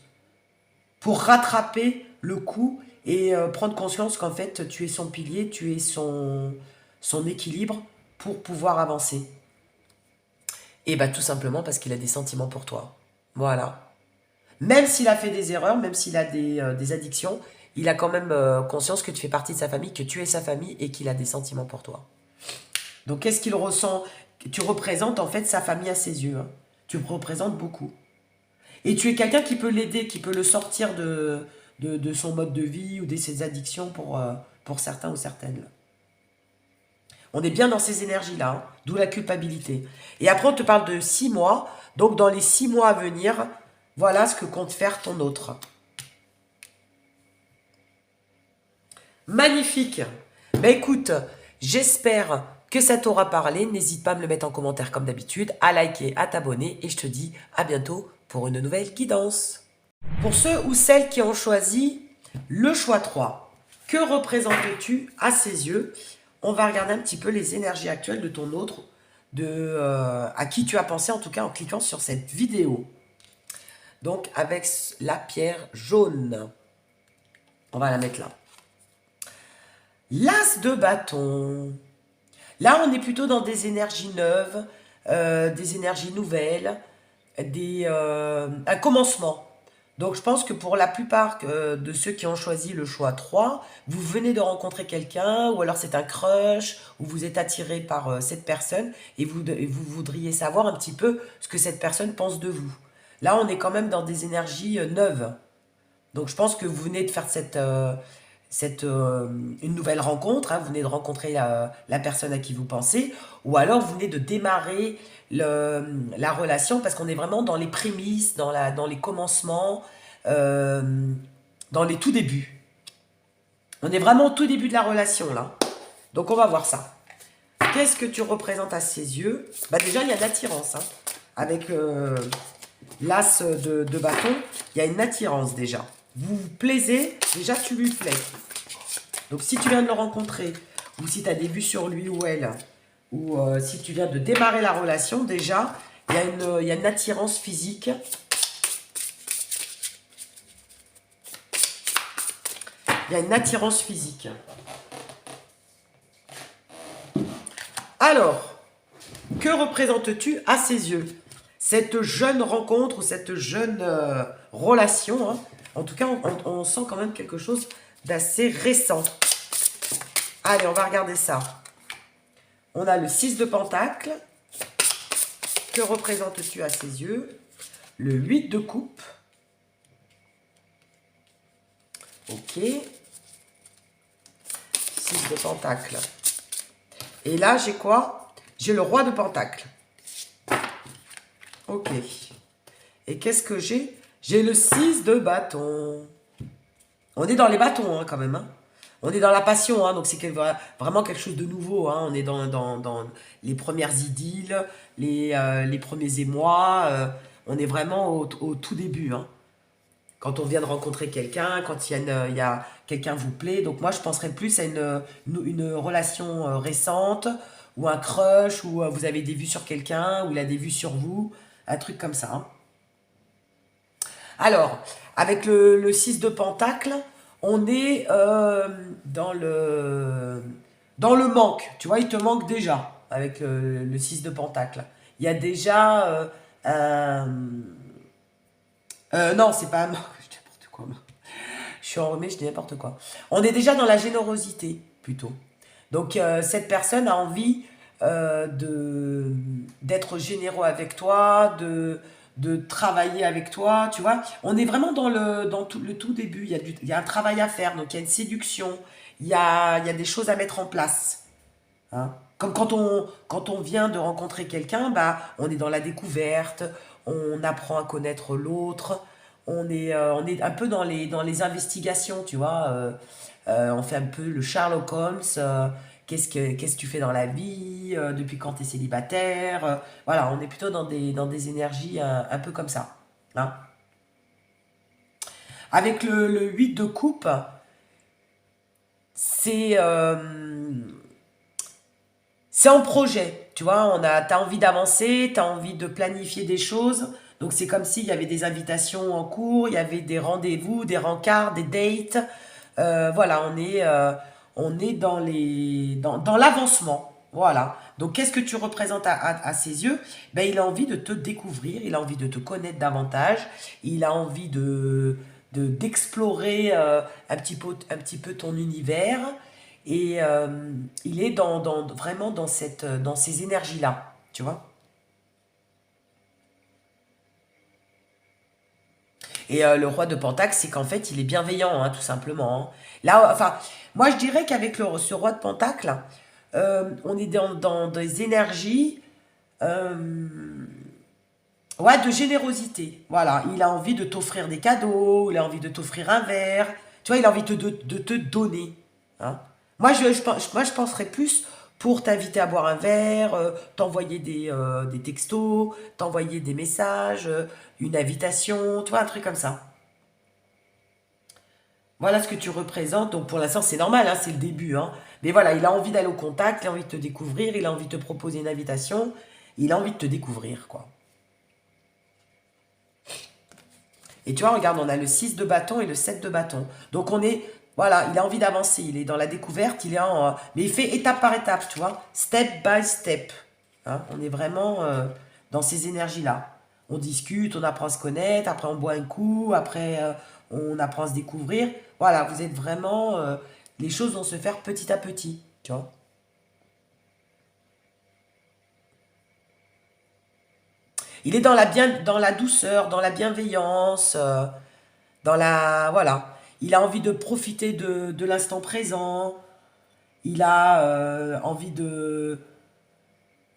pour rattraper le coup et prendre conscience qu'en fait, tu es son pilier, tu es son équilibre pour pouvoir avancer. Et tout simplement parce qu'il a des sentiments pour toi. Voilà. Même s'il a fait des erreurs, même s'il a des addictions, il a quand même conscience que tu fais partie de sa famille, que tu es sa famille et qu'il a des sentiments pour toi. Donc, qu'est-ce qu'il ressent? Tu représentes en fait sa famille à ses yeux, hein. Tu me représentes beaucoup. Et tu es quelqu'un qui peut l'aider, qui peut le sortir de son mode de vie ou de ses addictions pour certains ou certaines. On est bien dans ces énergies-là, hein, d'où la culpabilité. Et après, on te parle de 6 mois. Donc, dans les 6 mois à venir, voilà ce que compte faire ton autre. Magnifique. Ben écoute, j'espère que ça t'aura parlé. N'hésite pas à me le mettre en commentaire comme d'habitude, à liker, à t'abonner. Et je te dis à bientôt pour une nouvelle guidance. Pour ceux ou celles qui ont choisi le choix 3, que représentes-tu à ses yeux? On va regarder un petit peu les énergies actuelles de ton autre, à qui tu as pensé en tout cas en cliquant sur cette vidéo. Donc avec la pierre jaune. On va la mettre là. L'as de bâton. Là, on est plutôt dans des énergies neuves, des énergies nouvelles, un commencement. Donc, je pense que pour la plupart de ceux qui ont choisi le choix 3, vous venez de rencontrer quelqu'un, ou alors c'est un crush, ou vous êtes attiré par cette personne, et vous voudriez savoir un petit peu ce que cette personne pense de vous. Là, on est quand même dans des énergies neuves. Donc, je pense que vous venez de faire une nouvelle rencontre, hein, vous venez de rencontrer la personne à qui vous pensez, ou alors vous venez de démarrer la relation, parce qu'on est vraiment dans les prémices, dans les commencements, dans les tout débuts. On est vraiment au tout début de la relation, là. Donc on va voir ça. Qu'est-ce que tu représentes à ses yeux? Bah déjà, il y a de l'attirance, hein. Avec l'as de bâton, il y a une attirance déjà. Vous vous plaisez, déjà tu lui plais. Donc si tu viens de le rencontrer, ou si tu as des vues sur lui ou elle, ou si tu viens de démarrer la relation, déjà, il y a une attirance physique. Il y a une attirance physique. Alors, que représentes-tu à ses yeux? Cette jeune rencontre ou cette jeune relation, hein. En tout cas, on sent quand même quelque chose d'assez récent. Allez, on va regarder ça. On a le 6 de Pentacle. Que représentes-tu à ses yeux? Le 8 de Coupe. Ok. 6 de Pentacle. Et là, j'ai quoi? J'ai le Roi de Pentacle. Ok. Et qu'est-ce que j'ai? J'ai le 6 de Bâton. On est dans les bâtons, hein, quand même, hein. On est dans la passion, hein, donc c'est vraiment quelque chose de nouveau, hein. On est dans les premières idylles, les premiers émois. On est vraiment au tout début, hein. Quand on vient de rencontrer quelqu'un, quand il y a quelqu'un vous plaît. Donc moi, je penserais plus à une relation récente, ou un crush, ou vous avez des vues sur quelqu'un, ou il a des vues sur vous, un truc comme ça, hein. Alors, avec le 6 de Pentacle, on est dans le manque. Tu vois, il te manque déjà avec le 6 de Pentacle. Il y a déjà non, c'est pas un manque. Je dis n'importe quoi. Je suis enrhumée, je dis n'importe quoi. On est déjà dans la générosité, plutôt. Donc, cette personne a envie d'être généreux avec toi, de travailler avec toi, tu vois. On est vraiment dans le tout début. Il y a un travail à faire, donc il y a une séduction, il y a des choses à mettre en place, hein. Comme quand on vient de rencontrer quelqu'un, bah, on est dans la découverte, on apprend à connaître l'autre, on est un peu dans les investigations, tu vois. On fait un peu le Sherlock Holmes. Qu'est-ce que tu fais dans la vie, depuis quand tu es célibataire, voilà, on est plutôt dans des énergies un peu comme ça, hein. Avec le 8 de coupe, c'est c'est en projet, tu vois, t'as envie d'avancer, t'as envie de planifier des choses. Donc c'est comme s'il y avait des invitations en cours, il y avait des rendez-vous, des rencarts, des dates. Voilà, on est dans l'avancement. Voilà. Donc qu'est-ce que tu représentes à ses yeux? Ben, il a envie de te découvrir, il a envie de te connaître davantage, il a envie d'explorer un petit peu ton univers. Et il est vraiment dans ces énergies-là, tu vois. Et le roi de Pentacle, c'est qu'en fait, il est bienveillant, hein, tout simplement, hein. Là, enfin, moi, je dirais qu'avec ce roi de Pentacle, on est dans des énergies, ouais, de générosité. Voilà, il a envie de t'offrir des cadeaux, il a envie de t'offrir un verre. Tu vois, il a envie de te donner, hein. Moi, je penserais plus pour t'inviter à boire un verre, t'envoyer des textos, t'envoyer des messages, une invitation, tu vois, un truc comme ça. Voilà ce que tu représentes. Donc pour l'instant, c'est normal, hein, c'est le début, hein. Mais voilà, il a envie d'aller au contact, il a envie de te découvrir, il a envie de te proposer une invitation, il a envie de te découvrir, quoi. Et tu vois, regarde, on a le 6 de bâton et le 7 de bâton. Donc on est, voilà, il a envie d'avancer, il est dans la découverte, il est en... mais il fait étape par étape, tu vois, step by step, hein. On est vraiment dans ces énergies-là. On discute, on apprend à se connaître, après on boit un coup, après on apprend à se découvrir. Voilà, vous êtes vraiment... les choses vont se faire petit à petit, tu vois. Il est dans la douceur, dans la bienveillance, dans la... Voilà. Il a envie de profiter de l'instant présent. Il a envie de...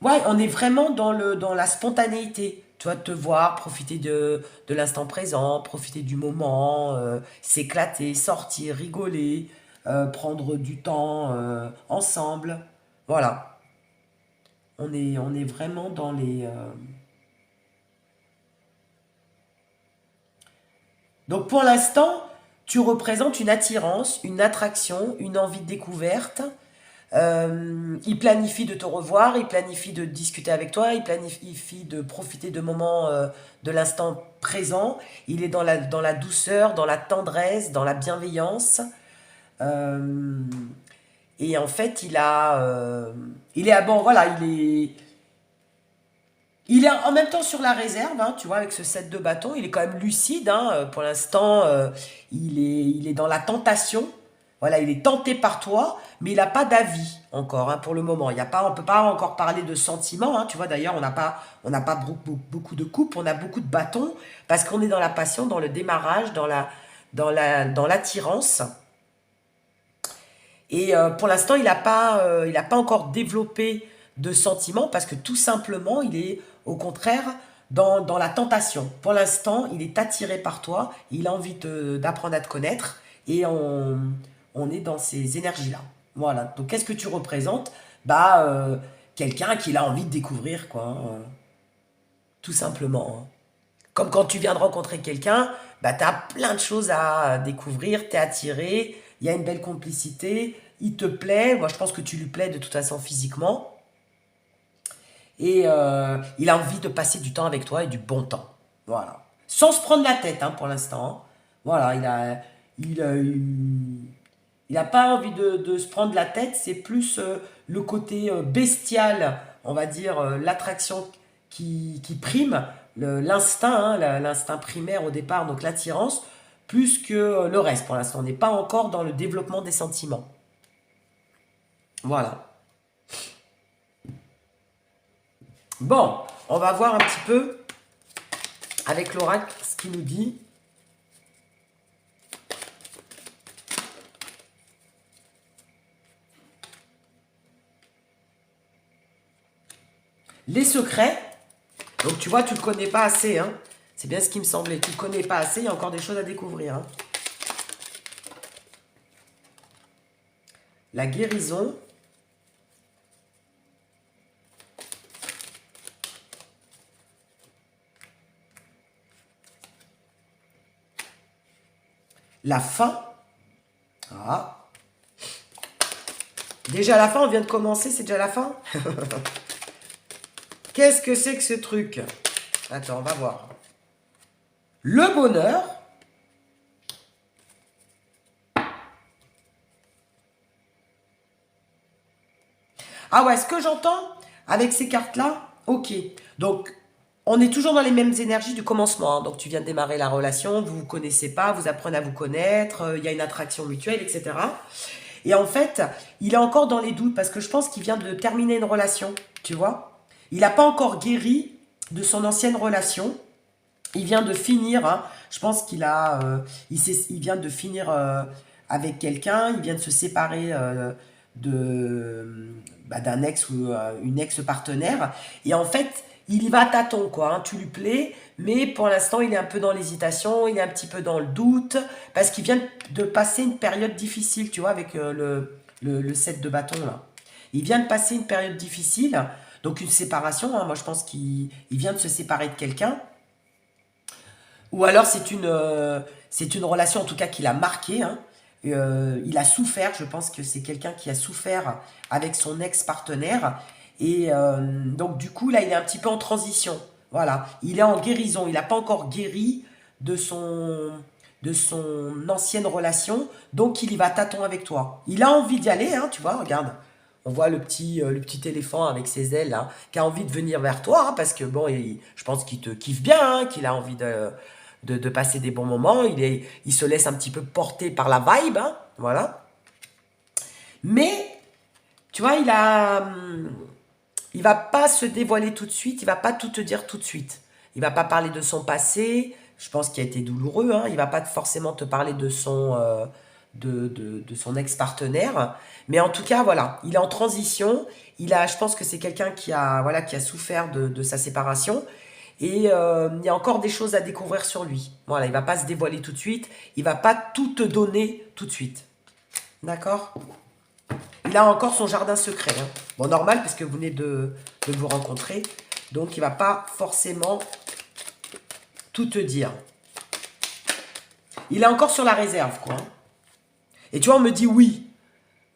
Ouais, on est vraiment dans la spontanéité. Tu vois, de te voir, profiter de l'instant présent, profiter du moment, s'éclater, sortir, rigoler, prendre du temps ensemble. Voilà. On est vraiment dans les... Donc pour l'instant, tu représentes une attirance, une attraction, une envie de découverte. Il planifie de te revoir, il planifie de discuter avec toi, il planifie de profiter de moments de l'instant présent. Il est dans la douceur, dans la tendresse, dans la bienveillance. Euh, et en fait, il est ah bon, voilà, il est en même temps sur la réserve, hein, tu vois, avec ce set de bâton. Il est quand même lucide, hein, pour l'instant, il est dans la tentation. Voilà, il est tenté par toi, mais il n'a pas d'avis encore, hein, pour le moment. Il y a pas, on peut pas encore parler de sentiments, hein, tu vois. D'ailleurs, on n'a pas beaucoup de coupes, on a beaucoup de bâtons parce qu'on est dans la passion, dans le démarrage, dans l'attirance. Et pour l'instant, il a pas encore développé de sentiments parce que tout simplement, il est au contraire dans la tentation. Pour l'instant, il est attiré par toi, il a envie d'apprendre à te connaître et on est dans ces énergies-là. Voilà. Donc, qu'est-ce que tu représentes? Bah, quelqu'un qui a envie de découvrir, quoi, hein, tout simplement, hein. Comme quand tu viens de rencontrer quelqu'un, bah, tu as plein de choses à découvrir, tu es attiré, il y a une belle complicité, il te plaît, moi je pense que tu lui plais de toute façon physiquement, et il a envie de passer du temps avec toi et du bon temps. Voilà. Sans se prendre la tête, hein, pour l'instant, hein. Voilà, il a, il a pas envie de se prendre la tête, c'est plus le côté bestial, on va dire, l'attraction qui prime, l'instinct, hein, l'instinct primaire au départ, donc l'attirance, plus que le reste pour l'instant. On n'est pas encore dans le développement des sentiments. Voilà. Bon, on va voir un petit peu avec l'oracle ce qu'il nous dit. Les secrets. Donc tu vois, tu ne le connais pas assez, hein. C'est bien ce qui me semblait. Tu ne le connais pas assez, il y a encore des choses à découvrir, hein. La guérison. La fin. Ah. Déjà la fin, on vient de commencer, c'est déjà la fin. Qu'est-ce que c'est que ce truc? Attends, on va voir. Le bonheur. Ah ouais, ce que j'entends avec ces cartes-là, ok. Donc, On est toujours dans les mêmes énergies du commencement, hein. Donc tu viens de démarrer la relation, vous vous connaissez pas, vous apprenez à vous connaître, il y a une attraction mutuelle, etc. Et en fait, il est encore dans les doutes parce que je pense qu'il vient de terminer une relation, tu vois. Il n'a pas encore guéri de son ancienne relation. Il vient de finir, hein. Je pense il vient de finir avec quelqu'un, il vient de se séparer d'un ex ou une ex-partenaire. Et en fait, il y va à tâtons, quoi, hein. Tu lui plais, mais pour l'instant, il est un peu dans l'hésitation, il est un petit peu dans le doute, parce qu'il vient de passer une période difficile, tu vois, avec le 7 de bâton, là. Il vient de passer une période difficile, donc une séparation, hein. Moi, je pense qu'il vient de se séparer de quelqu'un. Ou alors c'est une relation en tout cas qui l'a marqué, hein. Il a souffert, je pense que c'est quelqu'un qui a souffert avec son ex-partenaire. Et donc du coup là il est un petit peu en transition. Voilà, il est en guérison, il n'a pas encore guéri de de son ancienne relation, donc il y va tâton avec toi. Il a envie d'y aller, hein, tu vois, regarde. On voit le petit éléphant avec ses ailes, hein, qui a envie de venir vers toi, hein, parce que bon, je pense qu'il te kiffe bien, hein, qu'il a envie de passer des bons moments. Il se laisse un petit peu porter par la vibe, hein, voilà. Mais, tu vois, il va pas se dévoiler tout de suite, il va pas tout te dire tout de suite. Il va pas parler de son passé, je pense qu'il a été douloureux, hein. Il va pas forcément te parler de son ex-partenaire. Mais en tout cas, voilà, il est en transition. Je pense que c'est quelqu'un voilà, qui a souffert de sa séparation. Et il y a encore des choses à découvrir sur lui. Voilà, il va pas se dévoiler tout de suite. Il va pas tout te donner tout de suite. D'accord? Il a encore son jardin secret, hein. Bon, normal, parce que vous venez de vous rencontrer. Donc, il va pas forcément tout te dire. Il est encore sur la réserve, quoi, hein. Et tu vois, on me dit oui.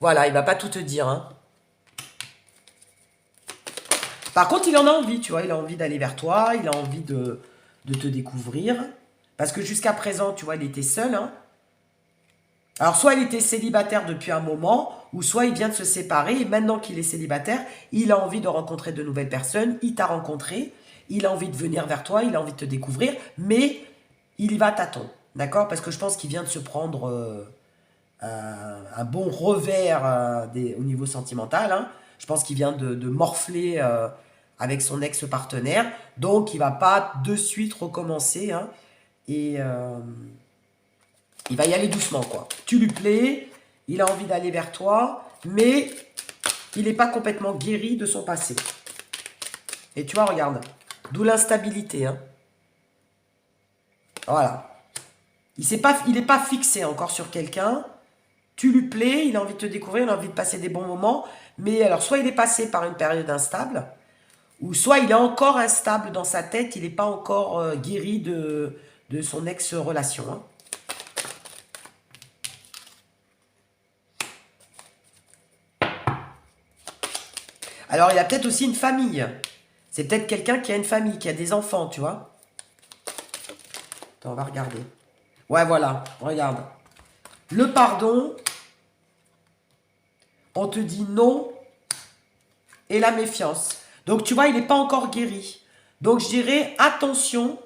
Voilà, il va pas tout te dire, hein. Par contre, il en a envie, tu vois. Il a envie d'aller vers toi. Il a envie de te découvrir. Parce que jusqu'à présent, tu vois, il était seul, hein. Alors, soit il était célibataire depuis un moment, ou soit il vient de se séparer, et maintenant qu'il est célibataire, il a envie de rencontrer de nouvelles personnes, il t'a rencontré, il a envie de venir vers toi, il a envie de te découvrir, mais il y va à tâtons, d'accord? Parce que je pense qu'il vient de se prendre un bon revers au niveau sentimental, hein. Je pense qu'il vient de morfler avec son ex-partenaire, donc il va pas de suite recommencer, hein. Et il va y aller doucement, quoi. Tu lui plais, il a envie d'aller vers toi, mais il n'est pas complètement guéri de son passé. Et tu vois, regarde, d'où l'instabilité, hein. Voilà. Il n'est pas fixé encore sur quelqu'un. Tu lui plais, il a envie de te découvrir, il a envie de passer des bons moments. Mais alors, soit il est passé par une période instable, ou soit il est encore instable dans sa tête, il n'est pas encore guéri de son ex-relation, hein. Alors, il y a peut-être aussi une famille. C'est peut-être quelqu'un qui a une famille, qui a des enfants, tu vois. Attends, on va regarder. Ouais, voilà, regarde. Le pardon, on te dit non, et la méfiance. Donc, tu vois, il n'est pas encore guéri. Donc, je dirais, attention,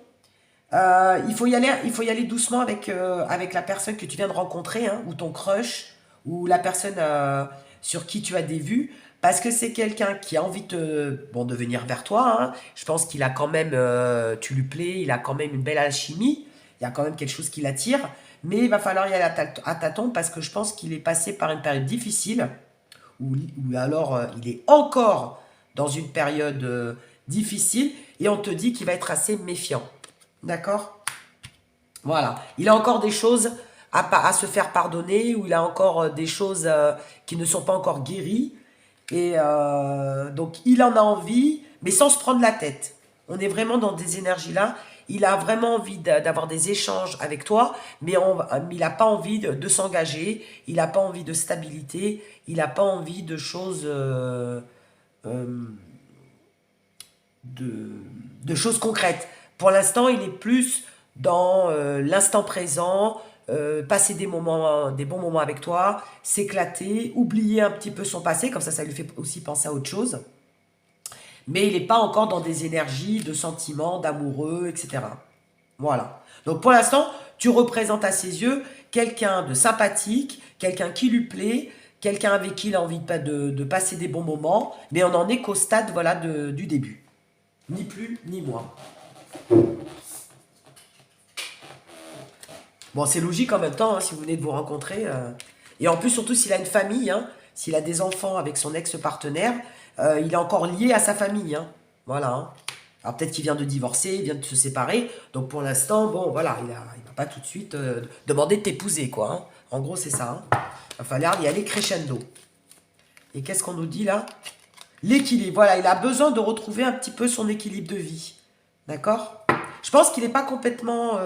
il faut y aller doucement avec la personne que tu viens de rencontrer, hein, ou ton crush, ou la personne sur qui tu as des vues, parce que c'est quelqu'un qui a envie de venir vers toi, hein. Je pense qu'il a quand même, tu lui plais, il a quand même une belle alchimie, il y a quand même quelque chose qui l'attire, mais il va falloir y aller à tâtons parce que je pense qu'il est passé par une période difficile, ou alors il est encore dans une période difficile, et on te dit qu'il va être assez méfiant. D'accord? Voilà. Il a encore des choses à se faire pardonner, ou il a encore des choses qui ne sont pas encore guéries. Et donc, il en a envie, mais sans se prendre la tête. On est vraiment dans des énergies là. Il a vraiment envie d'avoir des échanges avec toi, mais il n'a pas envie de s'engager. Il n'a pas envie de stabilité. Il n'a pas envie de choses, euh, de choses concrètes. Pour l'instant, il est plus dans l'instant présent, passer des bons moments avec toi, s'éclater, oublier un petit peu son passé, comme ça lui fait aussi penser à autre chose. mais il n'est pas encore dans des énergies de sentiments, d'amoureux, etc. Voilà. Donc pour l'instant, tu représentes à ses yeux quelqu'un de sympathique, quelqu'un qui lui plaît, quelqu'un avec qui il a envie de passer des bons moments, mais on en est qu'au stade voilà, du début. Ni plus, ni moins. Bon, c'est logique en même temps, hein, si vous venez de vous rencontrer. Et en plus, surtout s'il a une famille, hein, s'il a des enfants avec son ex-partenaire, il est encore lié à sa famille. Hein. Voilà. Hein. Alors peut-être qu'il vient de divorcer, il vient de se séparer. Donc pour l'instant, bon, voilà, il va pas tout de suite demander de t'épouser, quoi. Hein. En gros, c'est ça. Hein. Il va falloir y aller crescendo. Et qu'est-ce qu'on nous dit là? L'équilibre. Voilà, il a besoin de retrouver un petit peu son équilibre de vie. D'accord? Je pense qu'il n'est pas complètement...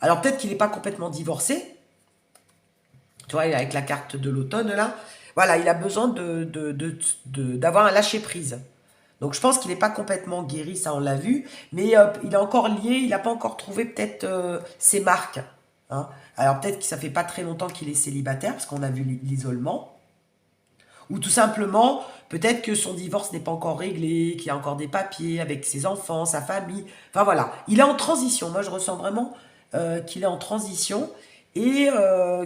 alors peut-être qu'il n'est pas complètement divorcé. Tu vois, avec la carte de l'automne là. Voilà, il a besoin d'avoir un lâcher-prise. Donc je pense qu'il n'est pas complètement guéri, ça on l'a vu. Mais il est encore lié, il n'a pas encore trouvé peut-être ses marques. Hein. Alors peut-être que ça fait pas très longtemps qu'il est célibataire, parce qu'on a vu l'isolement. Ou tout simplement, peut-être que son divorce n'est pas encore réglé, qu'il y a encore des papiers avec ses enfants, sa famille. Enfin voilà, il est en transition. Moi, je ressens vraiment qu'il est en transition et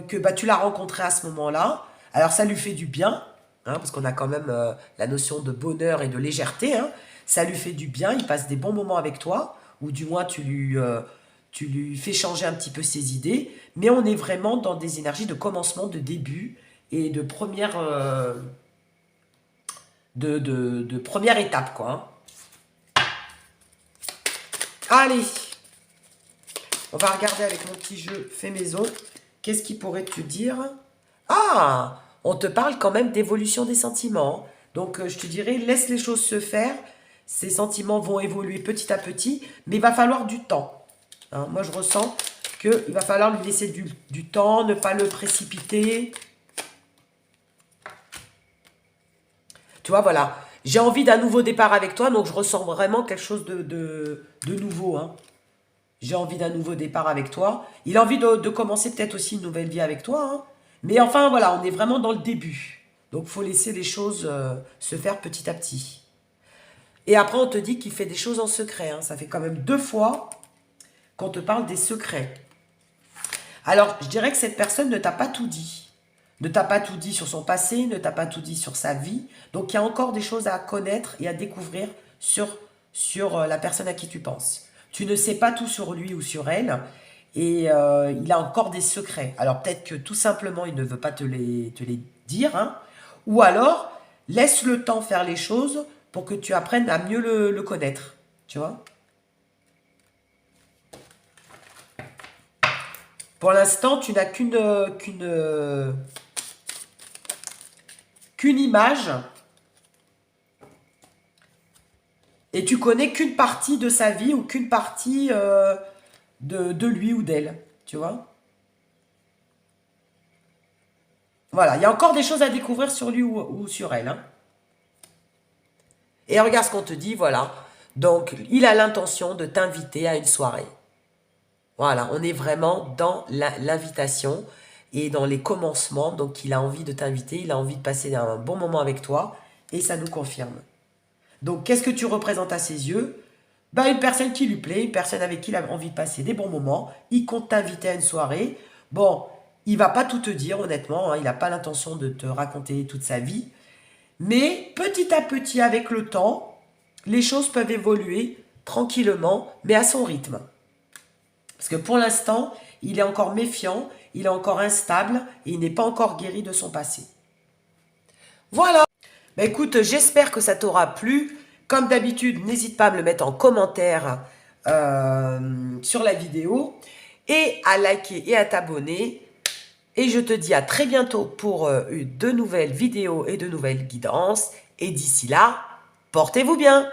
que bah, tu l'as rencontré à ce moment-là. Alors, ça lui fait du bien, hein, parce qu'on a quand même la notion de bonheur et de légèreté. Hein. Ça lui fait du bien, il passe des bons moments avec toi, ou du moins tu lui fais changer un petit peu ses idées. Mais on est vraiment dans des énergies de commencement, de début et de première, de première étape, quoi. Hein. Allez, on va regarder avec mon petit jeu fait maison. Qu'est-ce qu'il pourrait te dire? Ah, on te parle quand même d'évolution des sentiments. Donc, je te dirais, laisse les choses se faire. Ces sentiments vont évoluer petit à petit, mais il va falloir du temps. Hein, moi, je ressens qu'il va falloir lui laisser du temps, ne pas le précipiter. Tu vois, voilà. J'ai envie d'un nouveau départ avec toi, donc je ressens vraiment quelque chose de nouveau. Hein. J'ai envie d'un nouveau départ avec toi. Il a envie de commencer peut-être aussi une nouvelle vie avec toi. Hein. Mais enfin, voilà, on est vraiment dans le début. Donc, il faut laisser les choses se faire petit à petit. Et après, on te dit qu'il fait des choses en secret. Hein. Ça fait quand même 2 fois qu'on te parle des secrets. Alors, je dirais que cette personne ne t'a pas tout dit. Ne t'a pas tout dit sur son passé, ne t'a pas tout dit sur sa vie. Donc, il y a encore des choses à connaître et à découvrir sur la personne à qui tu penses. Tu ne sais pas tout sur lui ou sur elle. Et il a encore des secrets. Alors, peut-être que tout simplement, il ne veut pas te les dire. Hein. Ou alors, laisse le temps faire les choses pour que tu apprennes à mieux le connaître. Tu vois? Pour l'instant, tu n'as qu'une image et tu connais qu'une partie de sa vie ou qu'une partie de lui ou d'elle, tu vois. Voilà, il y a encore des choses à découvrir sur lui ou sur elle. Hein. Et regarde ce qu'on te dit, voilà. Donc, il a l'intention de t'inviter à une soirée. Voilà, on est vraiment dans l'invitation et dans les commencements. Donc, il a envie de t'inviter, il a envie de passer un bon moment avec toi et ça nous confirme. Donc, qu'est-ce que tu représentes à ses yeux? Ben, une personne qui lui plaît, une personne avec qui il a envie de passer des bons moments. Il compte t'inviter à une soirée. Bon, il va pas tout te dire, honnêtement. Hein, il n'a pas l'intention de te raconter toute sa vie. Mais petit à petit, avec le temps, les choses peuvent évoluer tranquillement, mais à son rythme. Parce que pour l'instant, il est encore méfiant, il est encore instable et il n'est pas encore guéri de son passé. Voilà. Bah écoute, j'espère que ça t'aura plu. Comme d'habitude, n'hésite pas à me le mettre en commentaire sur la vidéo et à liker et à t'abonner. Et je te dis à très bientôt pour de nouvelles vidéos et de nouvelles guidances. Et d'ici là, portez-vous bien.